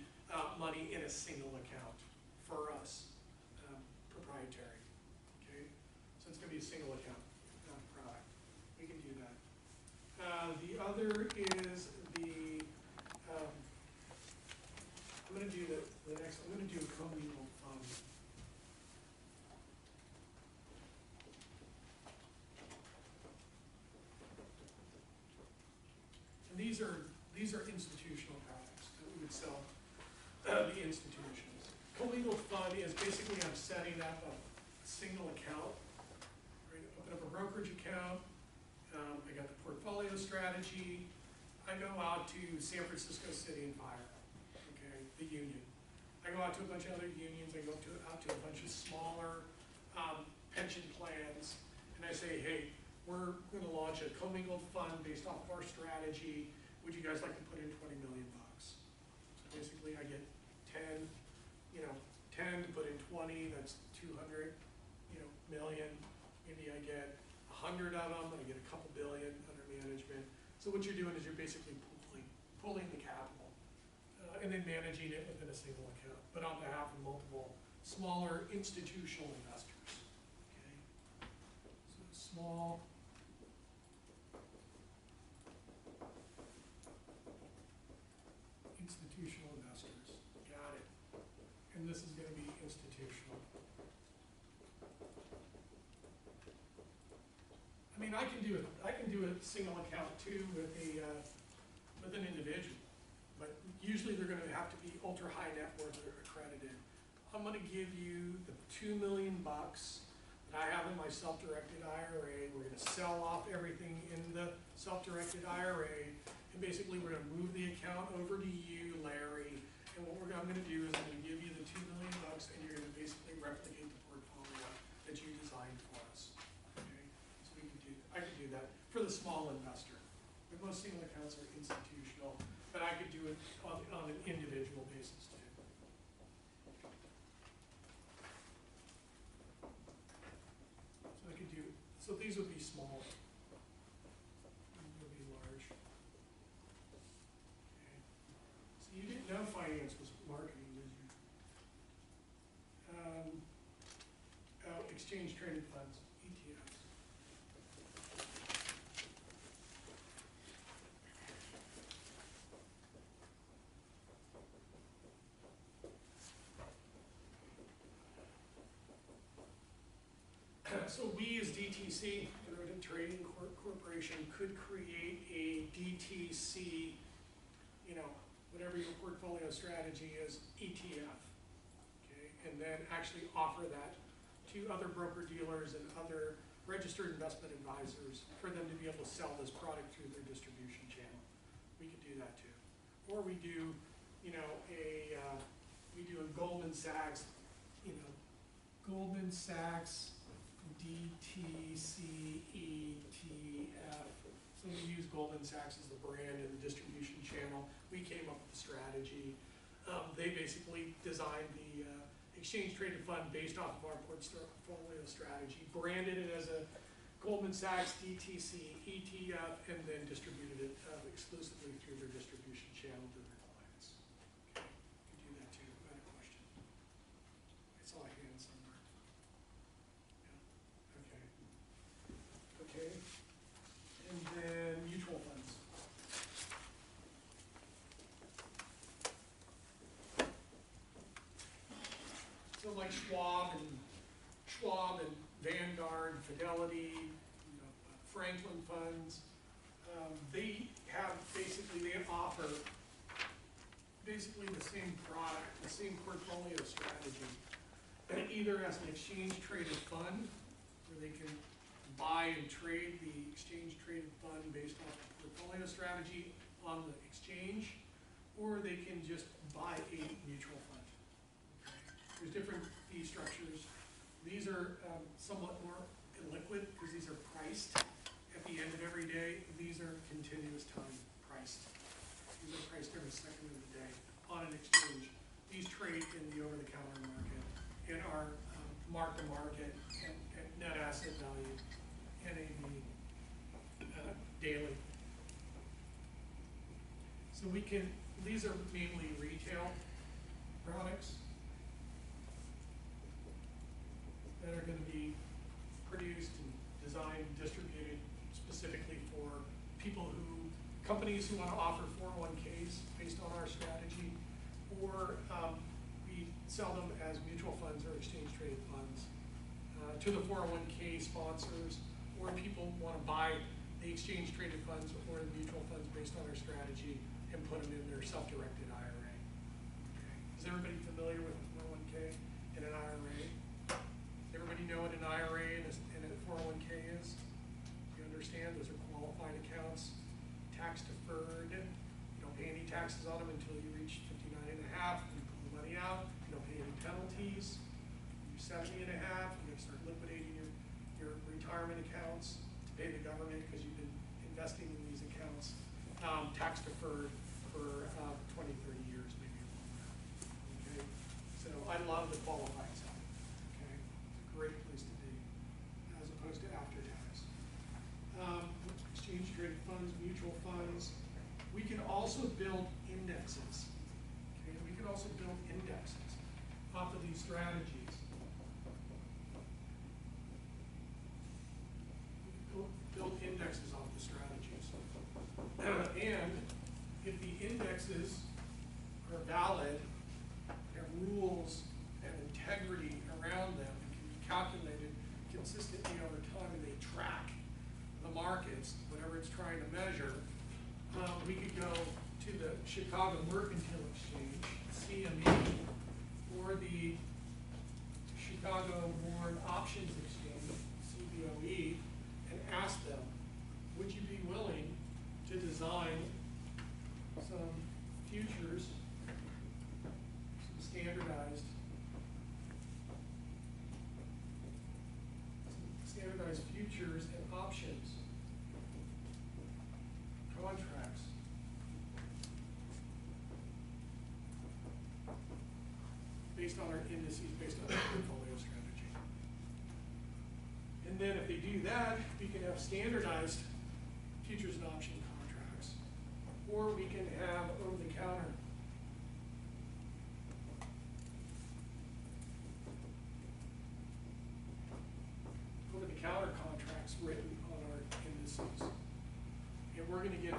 money in a single account for us, proprietary, okay? So it's gonna be a single account. Product. We can do that. The other is the, I'm going to do the next, I'm going to do commingled funds. And these are institutional products that we would sell the institutions. Commingled fund is basically I'm setting up a single account. Open up a brokerage account, I got the portfolio strategy, I go out to San Francisco City and Fire, okay, the union. I go out to a bunch of other unions, I go out to a bunch of smaller pension plans, and I say, hey, we're gonna launch a commingled fund based off of our strategy, would you guys like to put in 20 million bucks? So basically I get 10 to put in 20, that's 200, million. Maybe I get 100 of them, I get a couple billion under management. So what you're doing is you're basically pulling the capital and then managing it within a single account, but on behalf of multiple smaller institutional investors. Okay, so small institutional investors. Got it. And this is going to be institutional. I mean, I can do a single account too with an individual, but usually they're going to have to be ultra high net worth or accredited. I'm going to give you the $2 million that I have in my self-directed IRA. We're going to sell off everything in the self-directed IRA, and basically we're going to move the account over to you, Larry. And what I'm going to do is I'm going to give you the $2 million, and you're going to basically replicate the portfolio that you designed for us. Okay, so I could do that for the small investor. But most single accounts are institutional, but I could do it on an individual basis too. So these would be small. These would be large. Okay. thought finance was marketing, did you? Exchange traded funds, ETFs. So we as DTC, Derivative Trading Corporation, could create a DTC, whatever your portfolio strategy is, ETF, okay? And then actually offer that to other broker-dealers and other registered investment advisors for them to be able to sell this product through their distribution channel. We could do that too. Or we do, we do a Goldman Sachs, Goldman Sachs DTC ETF. So we use Goldman Sachs as the brand and the distribution channel. We came up with the strategy. They basically designed the exchange traded fund based off of our portfolio strategy, branded it as a Goldman Sachs DTC ETF, and then distributed it exclusively through their distribution channel to their clients. Okay, we do that too. I had a question. I saw a hand somewhere. Yeah. Okay. And then mutual funds. So like Schwab and Vanguard, Fidelity, Franklin funds, they have they offer basically the same product, the same portfolio strategy, either as an exchange traded fund, where they can buy and trade the exchange traded fund based on the portfolio strategy on the exchange, or they can just buy a mutual fund. There's different fee structures. These are somewhat more illiquid because these are priced at the end of every day. These are continuous time priced. These are priced every second of the day on an exchange. These trade in the over-the-counter market and are mark-to-market at net asset value, NAV, daily. So these are mainly retail products that are going to be produced and designed and distributed specifically for companies who want to offer 401ks based on our strategy, or we sell them as mutual funds or exchange traded funds to the 401k sponsors, or people want to buy the exchange traded funds or the mutual funds based on our strategy and put them in their self-directed IRA. Okay. Is everybody familiar with a 401k and an IRA? Everybody know what an IRA and a 401k is? You understand? Those are qualified accounts, tax deferred. You don't pay any taxes on them until you reach 59 and a half. You pull the money out. You don't pay any penalties. You're 70 and a half. You're going to start liquidating your retirement accounts to pay the government because you've been investing in these accounts. Tax deferred for 20, 30 years, maybe longer. Okay? So I love the qualified side. Okay? It's a great place to be, as opposed to after tax. Exchange traded funds, mutual funds. We can also build indexes. Okay? We can also build indexes off of these strategies. Build indexes off the strategies. And if the indexes are valid, have rules and integrity around them, and can be calculated consistently over time, and they track the markets, whatever it's trying to measure, we could go to the Chicago Mercantile Exchange, CME, or the Chicago Warren Options Exchange, CBOE, and ask them, would you be willing to design some futures, some standardized futures and options contracts based on our indices, based on our portfolio strategy. And then if they do that, we can have standardized futures and option contracts, or we can have over-the-counter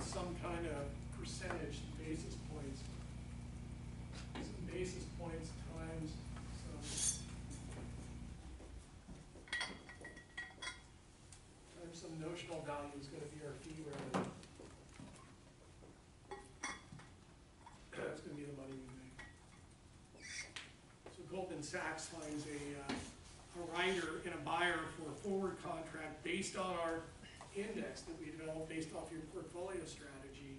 some kind of percentage, basis points. Some basis points times some notional value is gonna be our fee revenue. That's gonna be the money we make. So Goldman Sachs finds a writer and a buyer for a forward contract based on our index that we developed based off your portfolio strategy.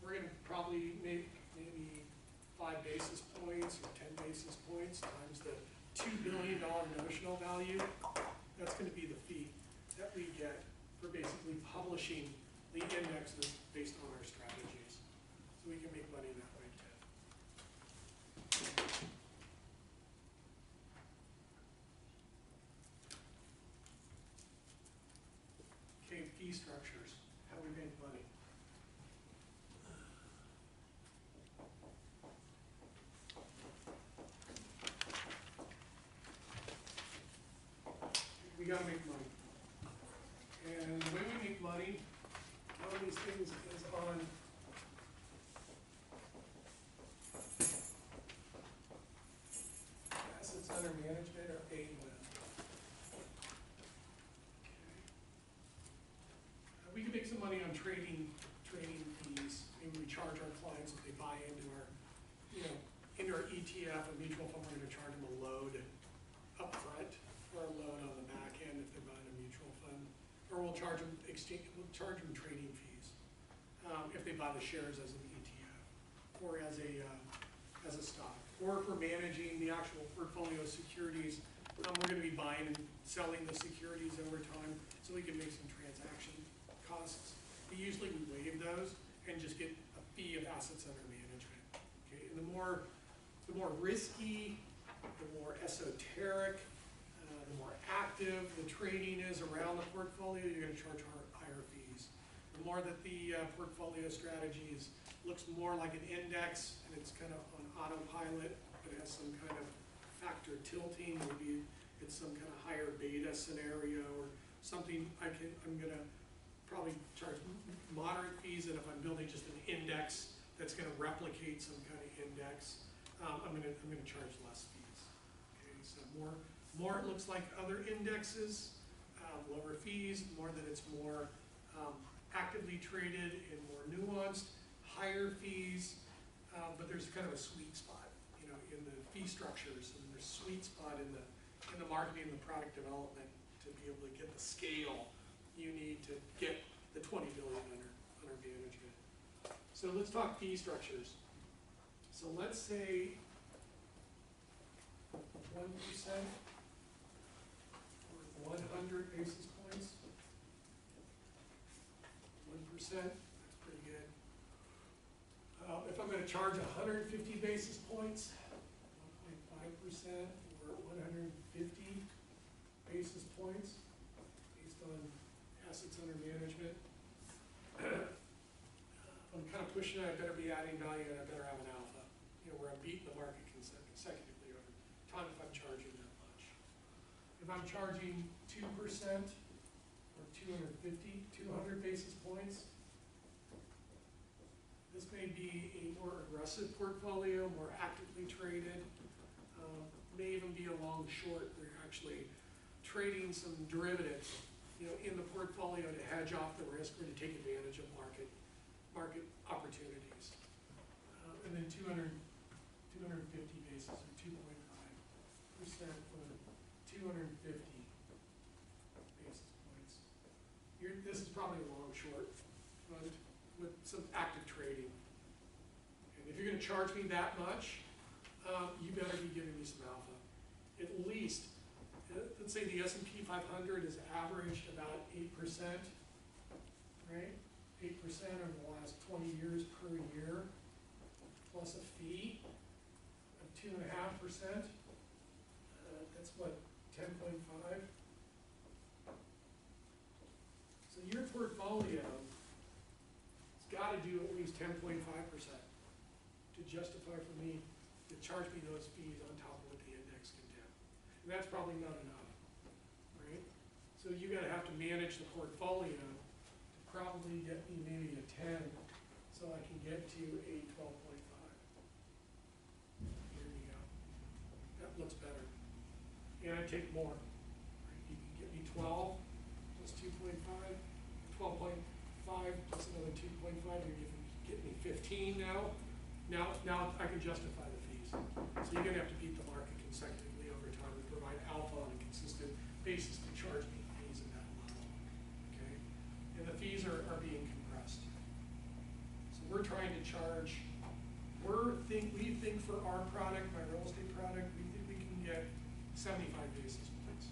We're gonna probably make maybe 5 basis points or 10 basis points times the $2 billion notional value. That's gonna be the fee that we get for basically publishing the indexes based on our strategies. So we can make money that way too. Okay, fee structures, how we make money. We gotta make money. And the way we make money, one of these things is on assets under management, or AUM. We can make some money on trading fees. Maybe we charge our clients if they buy into our, into our ETF, a mutual fund, we're gonna charge them a load up front, or a load on the back end if they're buying a mutual fund. Or we'll charge them trading fees if they buy the shares as an ETF or as a stock. Or if we're managing the actual portfolio of securities, we're going to be buying and selling the securities over time, so we can make some transaction costs. Usually we waive those and just get a fee of assets under management. Okay, and the more risky, the more esoteric, the more active the trading is around the portfolio, you're going to charge higher fees. The more that the portfolio strategy looks more like an index and it's kind of on autopilot, but it has some kind of factor tilting, maybe it's some kind of higher beta scenario or something, I'm going to probably charge moderate fees, and if I'm building just an index that's going to replicate some kind of index, I'm going to charge less fees. Okay, so more it looks like other indexes, lower fees, more that it's more actively traded and more nuanced, higher fees, but there's kind of a sweet spot, in the fee structures, and there's a sweet spot in the marketing and the product development to be able to get the scale you need to get the 20 billion under management. So let's talk fee structures. So let's say 1%. 100 basis points, 1%, that's pretty good. If I'm going to charge 150 basis points, 1.5%, or 150 basis points, based on assets under management, I'm kind of pushing it, I better be adding value, and I better have an alpha, where I'm beating the market consecutively over time if I'm charging that much. If I'm charging 2% or 200 basis points, this may be a more aggressive portfolio, more actively traded, may even be a long short. They're actually trading some derivatives, in the portfolio to hedge off the risk or to take advantage of market opportunities. And then 250 basis or 2.5% or 250 basis points. This is probably a long short fund with some active trading. And if you're going to charge me that much, you better be giving me some alpha. At least, let's say the S&P 500 has averaged about 8%, right? 8% over the last 20 years per year, plus a fee of 2.5%. That's what, 10.5? So your portfolio has got to do at least 10.5% to justify for me to charge me those fees on top of what the index can do. And that's probably not enough, right? So you're going to have to manage the portfolio to probably get me maybe a 10, so I can get to a 12.5. Here you go. That looks better. And I take more. Right? You can get me 12 plus 2.5, 12.5 plus another 2.5, you're getting me 15 now. Now I can justify the fees. So you're gonna have to beat the market consecutively over time and provide alpha on a consistent basis to charge me fees at that level, okay? And the fees are being compressed. So we're trying to charge, we think for our product, my real estate product, we think we can get 75 basis points.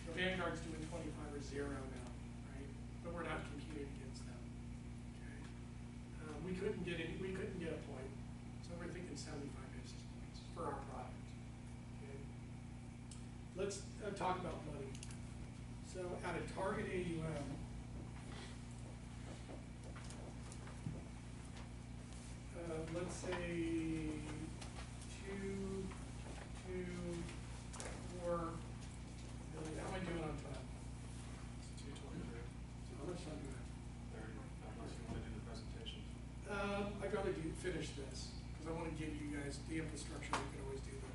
The Vanguard's doing 25 or 0 now, right? But we're not competing against them, okay? We couldn't get a point, so we're thinking 75 basis points for our product, okay? Let's talk about money. So at a target AUM, let's say 2, 4 million. How am I doing on time? It's 223. How much time do I have? 30, unless you want to do the presentation. I'd rather finish this, because I want to give you guys the infrastructure. We can always do the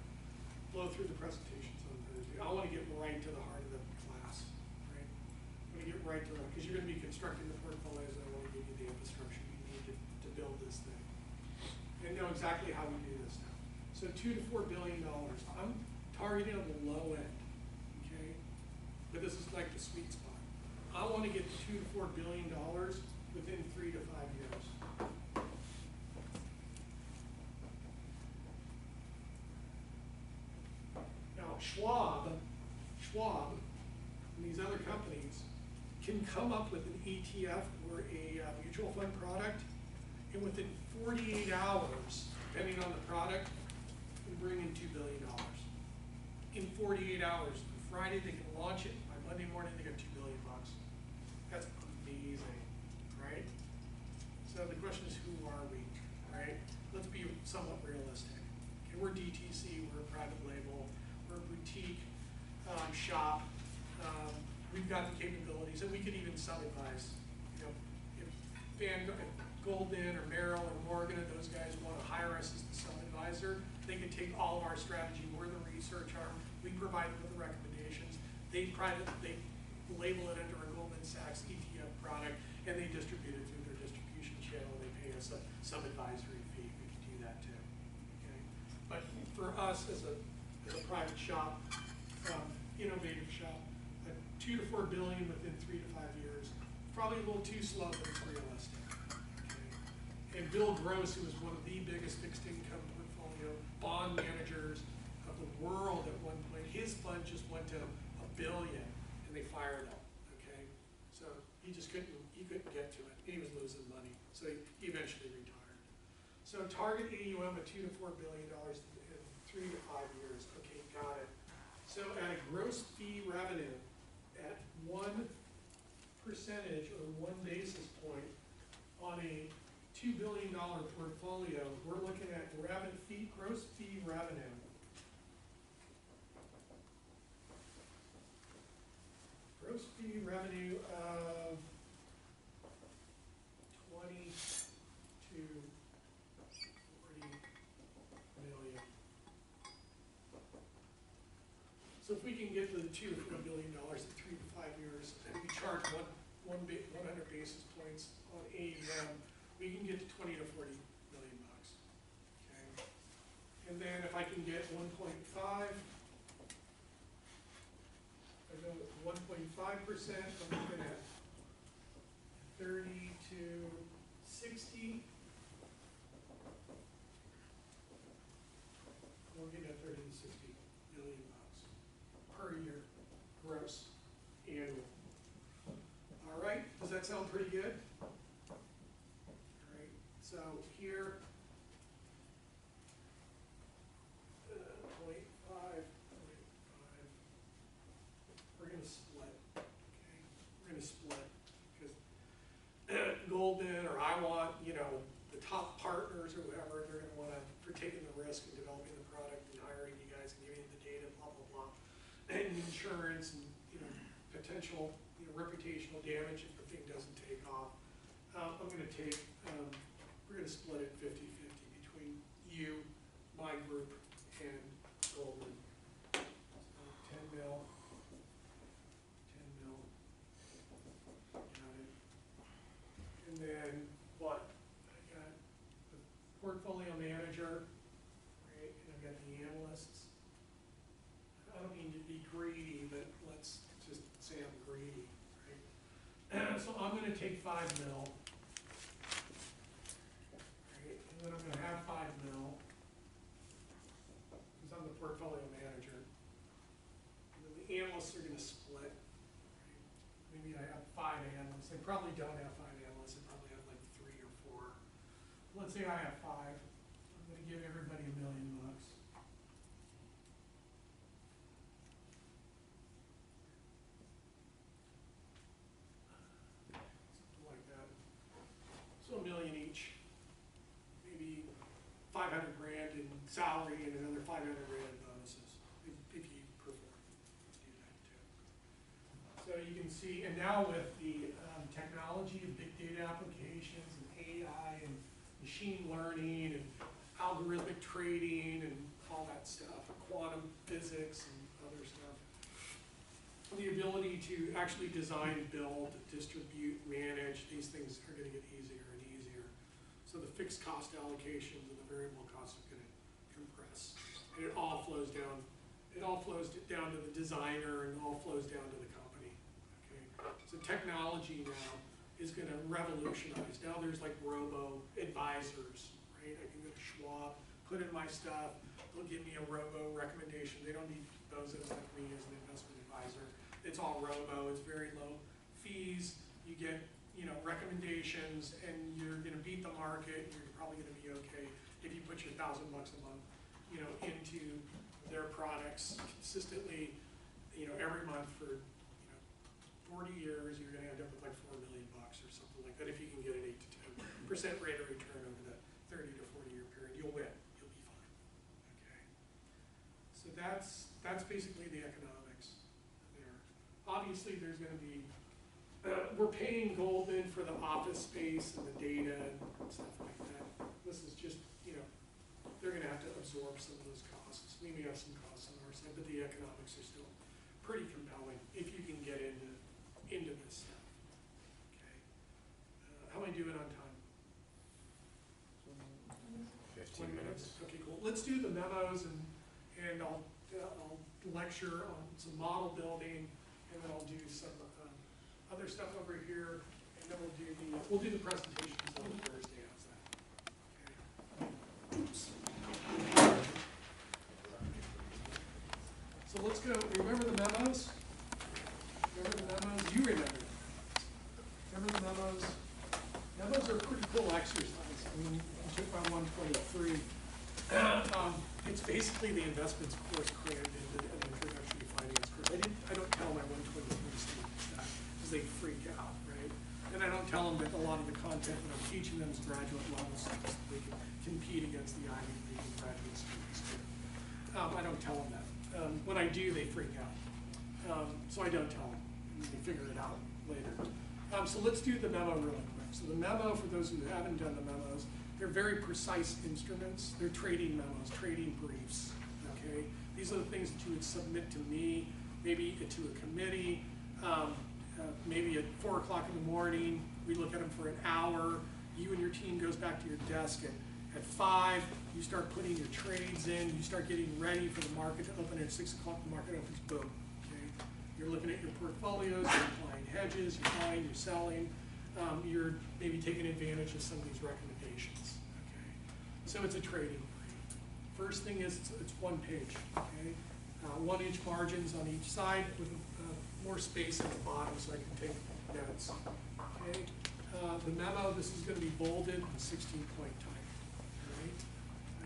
blow through the presentations on Thursday. I want to get right to the heart of the class, right? I want to get right to it, because you're going to be constructing the portfolios, and I want to give you the infrastructure you need to build this thing. And know exactly how we do this now. So $2 to $4 billion. I'm targeting on the low end, okay? But this is like the sweet spot. I want to get $2 to $4 billion within 3 to 5 years. Now, Schwab, and these other companies can come up with an ETF or a mutual fund product, and within 48 hours, depending on the product, can bring in $2 billion. In 48 hours, on Friday they can launch it, by Monday morning they got $2 billion. That's amazing, right? So the question is, who are we, right? Let's be somewhat realistic. Okay, we're DTC, we're a private label, we're a boutique shop. We've got the capabilities, and we could even sub-advise. You know, if Golden or Merrill or Morgan and those guys want to hire us as the sub-advisor, they can take all of our strategy. We're the research arm. We provide them with the recommendations. They label it under a Goldman Sachs ETF product, and they distribute it through their distribution channel, and they pay us a sub-advisory fee. We can do that too. Okay? But for us as a private shop, innovative shop, 2 to 4 billion within 3 to 5 years, probably a little too slow, but it's realistic. Okay? And Bill Gross, who was one of the biggest fixed income portfolio bond managers of the world at one point, his fund just went to $1 billion, and they fired him. Okay, so he couldn't get to it. He was losing money, so he eventually retired. So target AUM of $2 to $4 billion in 3 to 5 years. Okay, got it. So at a gross fee revenue at 1% or 1 basis point on a $2 billion portfolio, we're looking at gross fee revenue. Gross fee revenue of 20 to 40 million. So if we can get to the $2 to $4 billion in 3 to 5 years, and we charge 100 basis points on AUM, we can get to 20 to 40 million bucks. Okay, and then if I can get 1.5, I go with 1.5%, I'm looking at 30 to 60. We'll get at 30 to 60 million bucks per year, gross, annual. All right, does that sound pretty good? All right, so here, 0.5, we're going to split, okay? We're going to split, because Goldman or I want, the top partners or whoever, they're going to want to, for taking the risk and developing the product and hiring you guys and giving you the data, blah, blah, blah, and insurance and, potential, reputational damage if the thing doesn't take take off. I'm gonna take, we're gonna split it 50-50 between you, my group, and Goldman. So 10 mil. 10 mil. Got it. And then what? I got the portfolio manager, right? And I've got the analysts. I don't mean to be greedy, but let's just say I'm greedy, right? So I'm gonna take 5 mil. Right? And then I'm gonna have 5 mil. Because I'm the portfolio manager. And then the analysts are gonna split. Right? Maybe I have 5 analysts. They probably don't have 5 analysts. They probably have like 3 or 4. Let's say I have 5. I'm gonna give everybody $1 million. Something like that. So $1 million each. Maybe 500 grand in salary and another 500 grand in bonuses, if you prefer to do that too. So you can see, and now with the technology of big data applications and AI and machine learning and algorithmic trading and all that stuff, quantum physics and other stuff, the ability to actually design, build, distribute, manage, these things are gonna get easier and easier. So the fixed cost allocations and the variable costs are gonna compress. And it all flows down, down to the designer and it all flows down to the company, okay? So technology now is gonna revolutionize. Now there's like robo-advisors, right? I can go to Schwab, put in my stuff, they'll give me a robo recommendation. They don't need those like me as an investment advisor. It's all robo, it's very low fees. You get, recommendations and you're gonna beat the market. You're probably gonna be okay if you put your $1,000 a month, into their products consistently, every month for, 40 years, you're gonna end up with like $4 million or something like that. If you can get an 8 to 10% rate of return over the 30 to 40 year period, you'll win, you'll be fine, okay? So that's basically the economics there. Obviously, there's gonna be, we're paying Goldman for the office space and the data and stuff like that. This is just, they're gonna have to absorb some of those costs. We may have some costs on our side, but the economics are still pretty compelling if you can get into this stuff, okay? How am I doing on time? 15 minutes. Okay, cool. Let's do the memos and I'll lecture on some model building and then I'll do some other stuff over here and then we'll do the presentations on Thursday. How's that? Okay. Oops. So let's go. Remember the memos? Remember the memos? You remember them. Remember the memos? Memos are a pretty cool exercise. I mean, I took my 123. It's basically the investments course crammed into an introductory finance course. I don't tell my 123 students that because they freak out, right? And I don't tell them that a lot of the content that I'm teaching them is graduate level stuff so they can compete against the Ivy League and graduate students too. I don't tell them that. When I do, they freak out. So I don't tell them. They figure it out later. So let's do the memo really quick. So the memo, for those who haven't done the memos, they're very precise instruments. They're trading memos, trading briefs, okay? These are the things that you would submit to me, maybe to a committee, maybe at 4 o'clock in the morning. We look at them for an hour. You and your team goes back to your desk at 5. You start putting your trades in. You start getting ready for the market to open at 6 o'clock. The market opens, boom, okay? You're looking at your portfolios, you're applying hedges, you're buying, you're selling. You're maybe taking advantage of some of these recommendations, okay? So it's a trading brief. First thing is it's 1 page, okay? 1 inch margins on each side with more space at the bottom so I can take notes, okay? The memo, this is gonna be bolded and 16-point type, all right?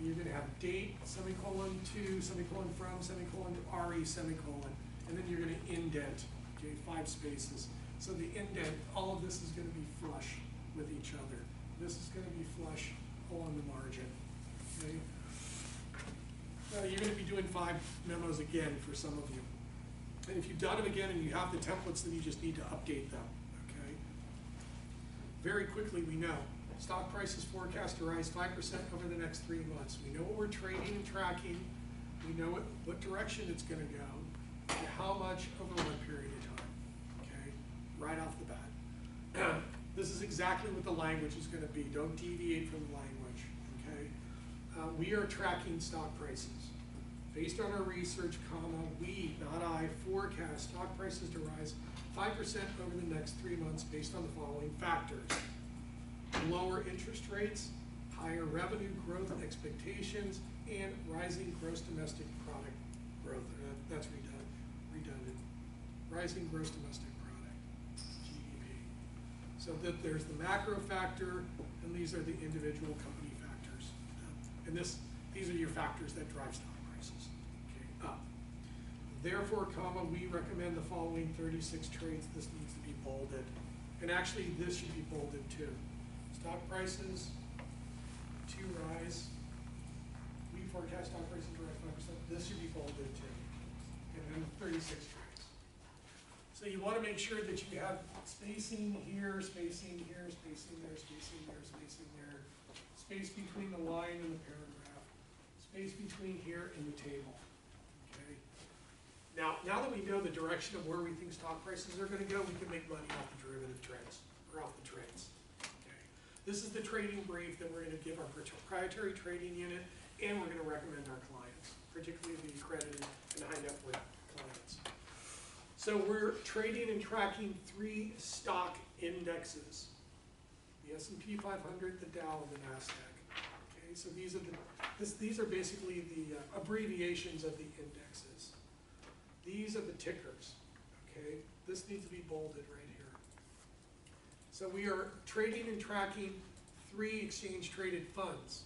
You're gonna have date, semicolon, to, semicolon, from, semicolon, RE, semicolon, and then you're gonna indent, okay, 5 spaces. So the indent, all of this is gonna be flush with each other. This is gonna be flush along the margin, okay? You're gonna be doing 5 memos again for some of you. And if you've done them again and you have the templates, then you just need to update them, okay? very quickly we know stock price is forecast to rise 5% over the next 3 months. We know what we're trading and tracking. We know what direction it's going to go and how much over what period of time. Okay, right off the bat. This is exactly what the language is going to be. Don't deviate from the language. Okay, we are tracking stock prices. Based on our research, we, not I, forecast stock prices to rise 5% over the next 3 months based on the following factors: lower interest rates, higher revenue growth expectations, and rising gross domestic product growth. That's redundant. Rising gross domestic product, GDP. So that there's the macro factor, and these are the individual company factors. And these are your factors that drive stock prices. Okay, up. Therefore, we recommend the following 36 trades. This needs to be bolded. And actually, this should be bolded too. Stock prices to rise. We forecast stock prices to rise 5%. This should be bolded too. And then 36 trades. So you want to make sure that you have spacing here, spacing here, spacing there, spacing there, spacing there. Space between the line and the paragraph. Space between here and the table. Okay. Now that we know the direction of where we think stock prices are going to go, we can make money off the derivative trades, or off the trades. Okay. This is the trading brief that we're going to give our proprietary trading unit, and we're going to recommend our clients, particularly the accredited and high net worth clients. So we're trading and tracking 3 stock indexes: the S&P 500, the Dow, and the Nasdaq. Okay, so these are basically the abbreviations of the indexes. These are the tickers. Okay, this needs to be bolded right here. So we are trading and tracking 3 exchange traded funds.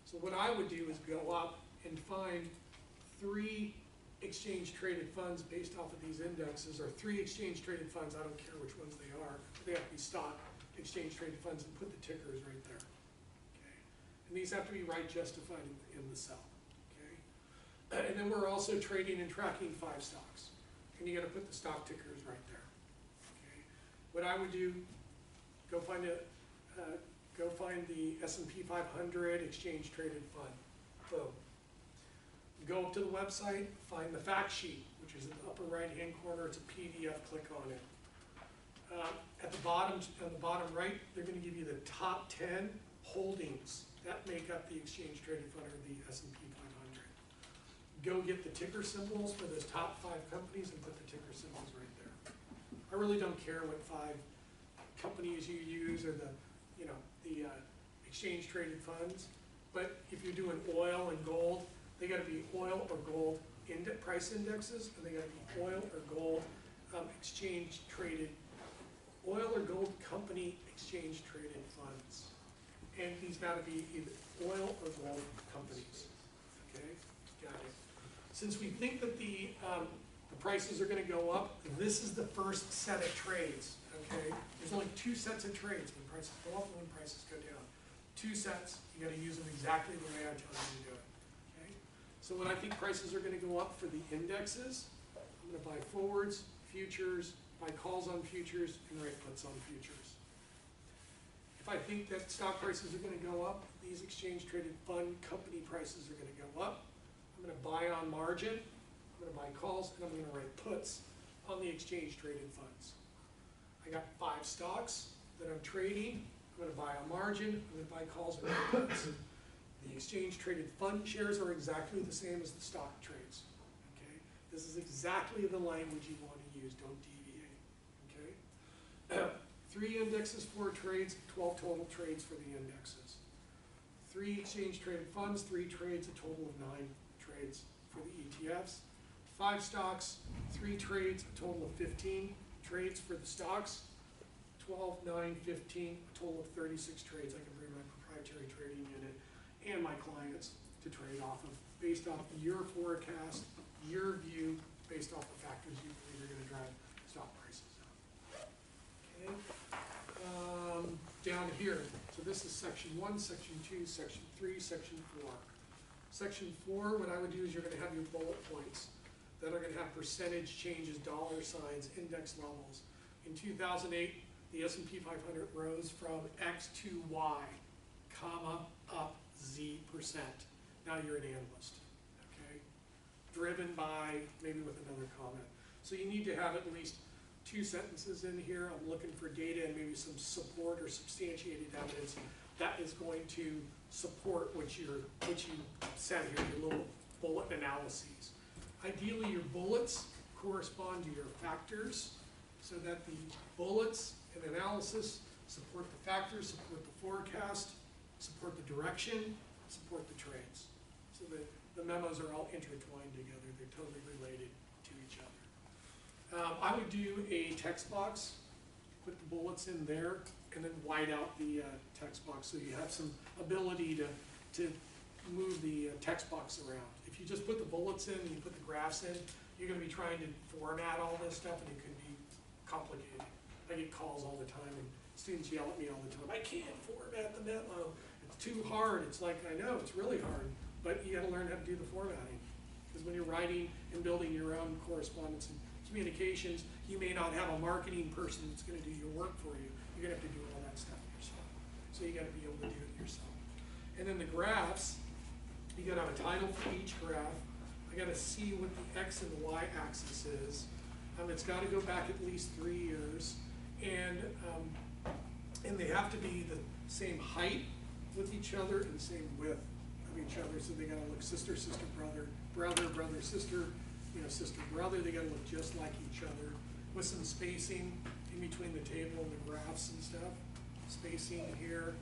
So what I would do is go up and find 3 exchange traded funds based off of these indexes, or 3 exchange traded funds. I don't care which ones they are. They have to be stock exchange traded funds, and put the tickers right there. Okay, and these have to be right justified in the cell. Okay, and then we're also trading and tracking 5 stocks, and you got to put the stock tickers right there. Okay, what I would do, go find the S&P 500 exchange traded fund. Boom. Go up to the website, find the fact sheet, which is in the upper right-hand corner. It's a PDF. Click on it. At the bottom, on the bottom right, they're going to give you the top 10 holdings that make up the exchange traded fund, or the S&P 500. Go get the ticker symbols for those top 5 companies and put the ticker symbols right there. I really don't care what 5 companies you use, or the exchange traded funds. But if you're doing oil and gold, they got to be oil or gold price indexes, and they got to be oil or gold exchange traded, oil or gold company exchange traded funds. And these got to be either oil or gold companies. Okay, got it. Since we think that the prices are going to go up, this is the first set of trades. Okay, there's only 2 sets of trades: when prices go up and when prices go down. 2 sets. You got to use them exactly the way I tell you to do it. Okay. So when I think prices are going to go up for the indexes, I'm going to buy forwards, futures, buy calls on futures, and write puts on futures. If I think that stock prices are going to go up, these exchange traded fund company prices are going to go up. I'm going to buy on margin. I'm going to buy calls, and I'm going to write puts on the exchange traded funds. I got 5 stocks that I'm trading. I'm going to buy on margin. I'm going to buy calls and write puts. The exchange traded fund shares are exactly the same as the stock trades. Okay, this is exactly the language you want to use. Don't deviate. Okay, 3 indexes, 4 trades, 12 total trades for the indexes. 3 exchange traded funds, 3 trades, a total of 9 trades for the ETFs. 5 stocks, 3 trades, a total of 15 trades for the stocks. 12, 9, 15, a total of 36 trades. I can bring my proprietary trading unit and my clients to trade off of, based off your forecast, your view, based off the factors you believe are going to drive stock prices up. Okay, down here, so this is section 1, section 2, section 3, section 4. Section 4, what I would do is you're going to have your bullet points that are going to have percentage changes, dollar signs, index levels. In 2008, the S&P 500 rose from X to Y, comma, up Z%. Now you're an analyst, okay? Driven by, maybe with another comment. So you need to have at least 2 sentences in here. I'm looking for data and maybe some support or substantiated evidence that is going to support what you said here, your little bullet analyses. Ideally, your bullets correspond to your factors so that the bullets and analysis support the factors, support the forecast, support the direction, support the trades. So that the memos are all intertwined together. They're totally related to each other. I would do a text box, put the bullets in there, and then white out the text box so you have some ability to move the text box around. If you just put the bullets in and you put the graphs in, you're going to be trying to format all this stuff and it can be complicated. I get calls all the time and students yell at me all the time, I can't format the memo. It's too hard. It's like, I know, it's really hard, but you got to learn how to do the formatting. Because when you're writing and building your own correspondence and communications, you may not have a marketing person that's going to do your work for you. You're going to have to do all that stuff yourself. So you got to be able to do it yourself. And then the graphs, you got to have a title for each graph. I got to see what the X and the Y axis is. It's got to go back at least 3 years. And they have to be the same height with each other and the same width of each other. So they got to look sister, sister, brother, brother, brother, sister, sister, brother. They got to look just like each other with some spacing in between the table and the graphs and stuff. Spacing here.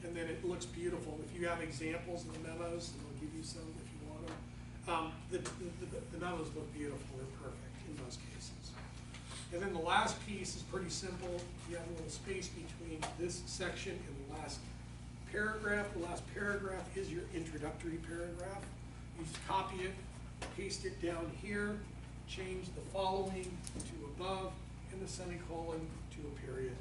And then it looks beautiful. If you have examples in the memos, and I'll give you some if you want them. The memos look beautiful. They're perfect in most cases. And then the last piece is pretty simple. You have a little space between this section and the last paragraph. The last paragraph is your introductory paragraph. You just copy it, paste it down here, change the following to above, and the semicolon to a period.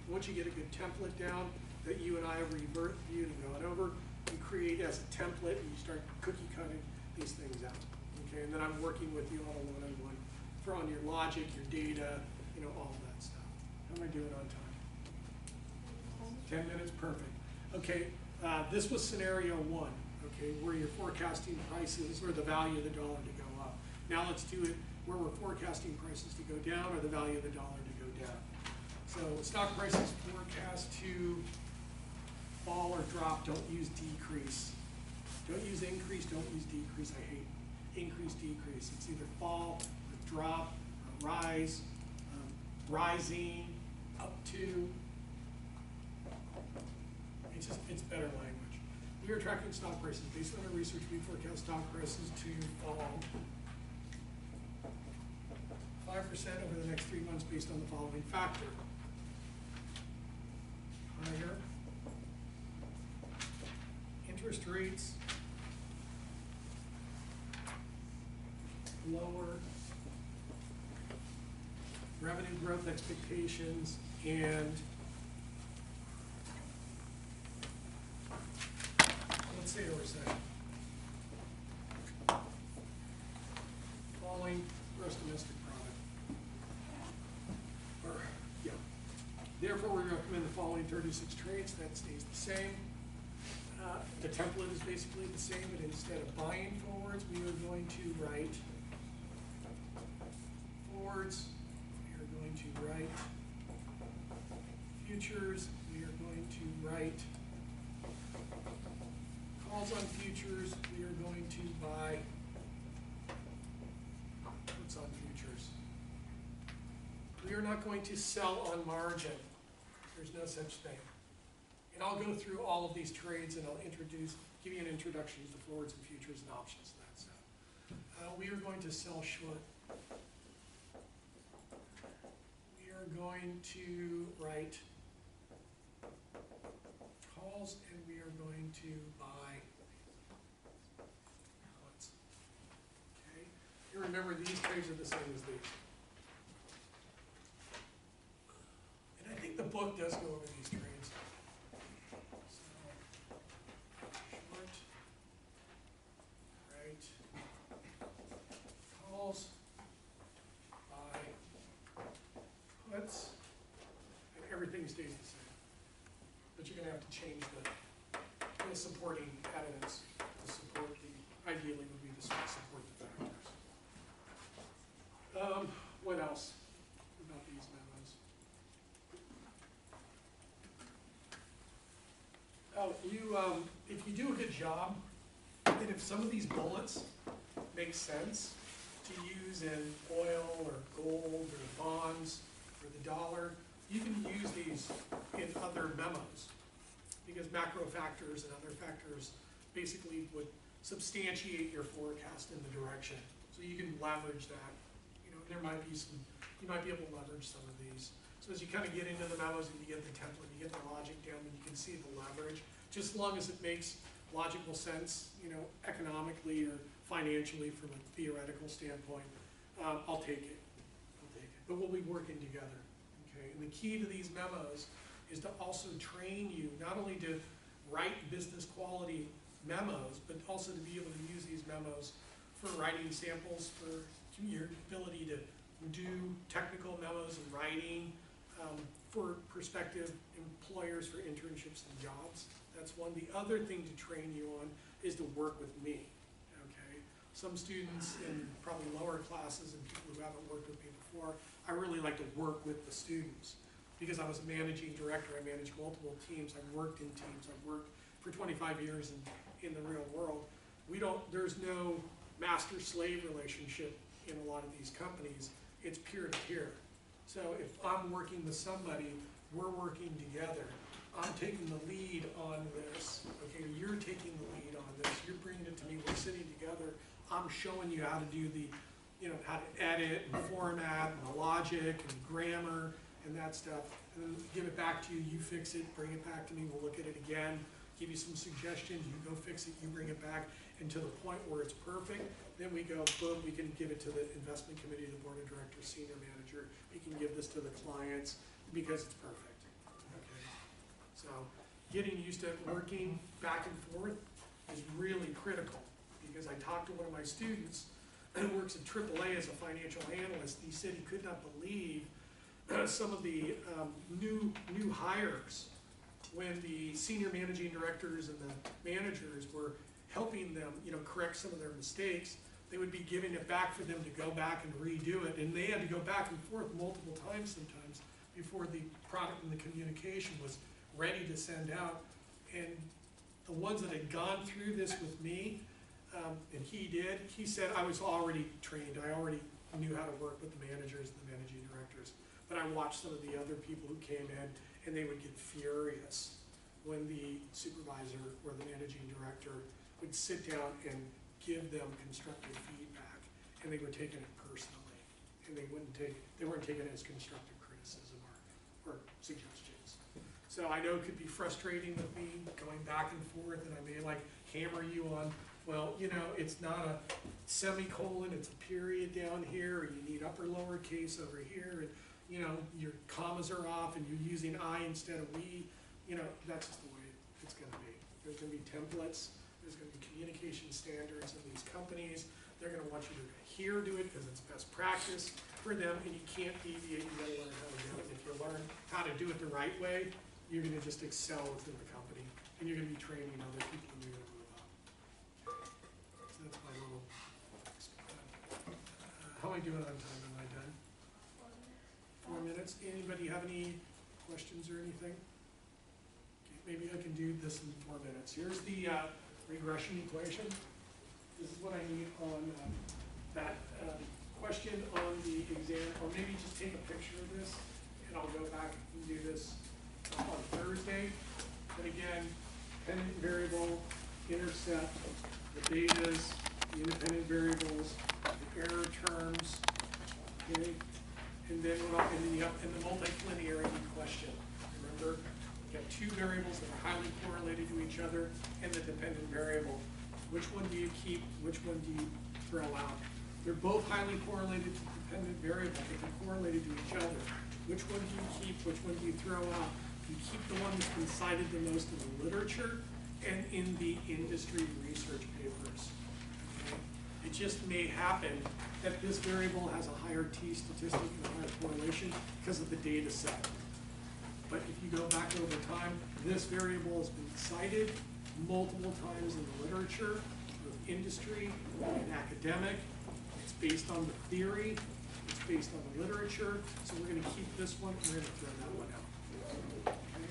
Once you get a good template down that you and I have reviewed and gone over, you create as a template and you start cookie cutting these things out. Okay, and then I'm working with you on a one-on-one for on your logic, your data, all of that stuff. How am I doing on time? 10 minutes, perfect. Okay, this was scenario 1, okay, where you're forecasting prices or the value of the dollar to go up. Now let's do it where we're forecasting prices to go down or the value of the dollar to go down. So stock prices forecast to fall or drop, don't use decrease. Don't use increase, don't use decrease. I hate increase, decrease. It's either fall, or drop, or rise, rising, up to. It's better language. We are tracking stock prices. Based on our research, we forecast stock prices to fall 5% over the next 3 months based on the following factor. Higher interest rates, lower revenue growth expectations, and let's say a recession. Falling gross domestic product. Therefore, we recommend the following 36 trades. That stays the same. The template is basically the same, but instead of buying forwards, we are going to write forwards. We are going to write futures. We are going to write calls on futures. We are going to buy puts on futures. We are not going to sell on margin. There's no such thing. And I'll go through all of these trades and I'll give you an introduction to forwards and futures and options and that stuff. We are going to sell short. We are going to write calls and we are going to buy puts. Okay? And remember, these trades are the same as these. And I think the book does go over these trades. Calls, buy, puts, everything stays the same. But you're gonna have to change the supporting evidence to support ideally would be to support the factors. What else about these memos? Oh, if you do a good job, and if some of these bullets make sense to use in oil or gold or bonds or the dollar, you can use these in other memos, because macro factors and other factors basically would substantiate your forecast in the direction. So you can leverage that. You know, there might be some, you might be able to leverage some of these. So as you kind of get into the memos and you get the template, you get the logic down, and you can see the leverage, just as long as it makes logical sense, you know, economically or financially from a theoretical standpoint, I'll take it. I'll take it. But we'll be working together, okay? And the key to these memos is to also train you not only to write business quality memos, but also to be able to use these memos for writing samples, for your ability to do technical memos and writing, for prospective employers for internships and jobs. That's one. The other thing to train you on is to work with me, okay? Some students in probably lower classes and people who haven't worked with me before, I really like to work with the students. Because I was a managing director, I managed multiple teams, I've worked in teams, I've worked for 25 years in the real world. There's no master-slave relationship in a lot of these companies, it's peer-to-peer. So if I'm working with somebody, we're working together. I'm taking the lead on this, okay, you're taking the lead on this, you're bringing it to me, we're sitting together, I'm showing you how to do the, you know, how to edit and format and the logic and grammar and that stuff, and then give it back to you, you fix it, bring it back to me, we'll look at it again, give you some suggestions, you go fix it, you bring it back, and to the point where it's perfect, then we go, boom, we can give it to the investment committee, the board of directors, senior manager, we can give this to the clients, because it's perfect, okay? So, getting used to working back and forth is really critical, because I talked to one of my students, who works at AAA as a financial analyst, he said he could not believe some of the new hires, when the senior managing directors and the managers were helping them, you know, correct some of their mistakes, they would be giving it back for them to go back and redo it, and they had to go back and forth multiple times sometimes before the product and the communication was ready to send out. And the ones that had gone through this with me, and he said I was already trained, I already knew how to work with the managers and the managing directors. But I watched some of the other people who came in, and they would get furious when the supervisor or the managing director would sit down and give them constructive feedback, and they were taking it personally, and they weren't taking it as constructive criticism or suggestions. So I know it could be frustrating with me going back and forth, and I may like hammer you on, well, you know, it's not a semicolon, it's a period down here, or you need upper lowercase over here, and you know, your commas are off and you're using I instead of we, you know, that's just the way it's gonna be. There's gonna be templates, there's gonna be communication standards in these companies. They're gonna want you to adhere to it because it's best practice for them, and you can't deviate, you gotta learn how to do it. If you learn how to do it the right way, you're gonna just excel within the company, and you're gonna be training other people, and you're gonna move up. So that's my little, how am I doing on time? Am I done? 4 minutes. Anybody have any questions or anything? Okay, maybe I can do this in 4 minutes. Here's the regression equation. This is what I need on that question on the exam, or maybe just take a picture of this, and I'll go back and do this on Thursday. But again, dependent variable, intercept, the betas, the independent variables, the error terms, okay? And then and the multilinearity question. Remember, you got two variables that are highly correlated to each other, and the dependent variable. Which one do you keep? Which one do you throw out? They're both highly correlated to the dependent variable, but they're correlated to each other. Which one do you keep? Which one do you throw out? You keep the one that's been cited the most in the literature and in the industry research papers. Okay? It just may happen that this variable has a higher t statistic and a higher correlation because of the data set. but if you go back over time, this variable has been cited multiple times in the literature, both industry and academic. It's based on the theory, it's based on the literature, so we're gonna keep this one, and we're gonna throw that one out. Okay?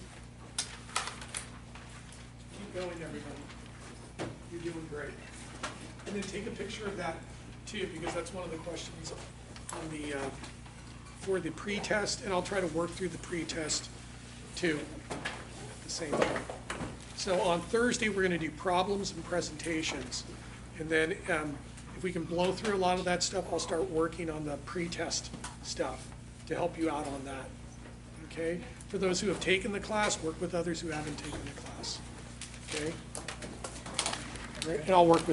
Keep going, everybody. You're doing great. And then take a picture of that too, because that's one of the questions on the, for the pre-test, and I'll try to work through the pre-test too at the same time. So on Thursday, we're gonna do problems and presentations. And then if we can blow through a lot of that stuff, I'll start working on the pre-test stuff to help you out on that, okay? For those who have taken the class, work with others who haven't taken the class, okay? All right, and I'll work with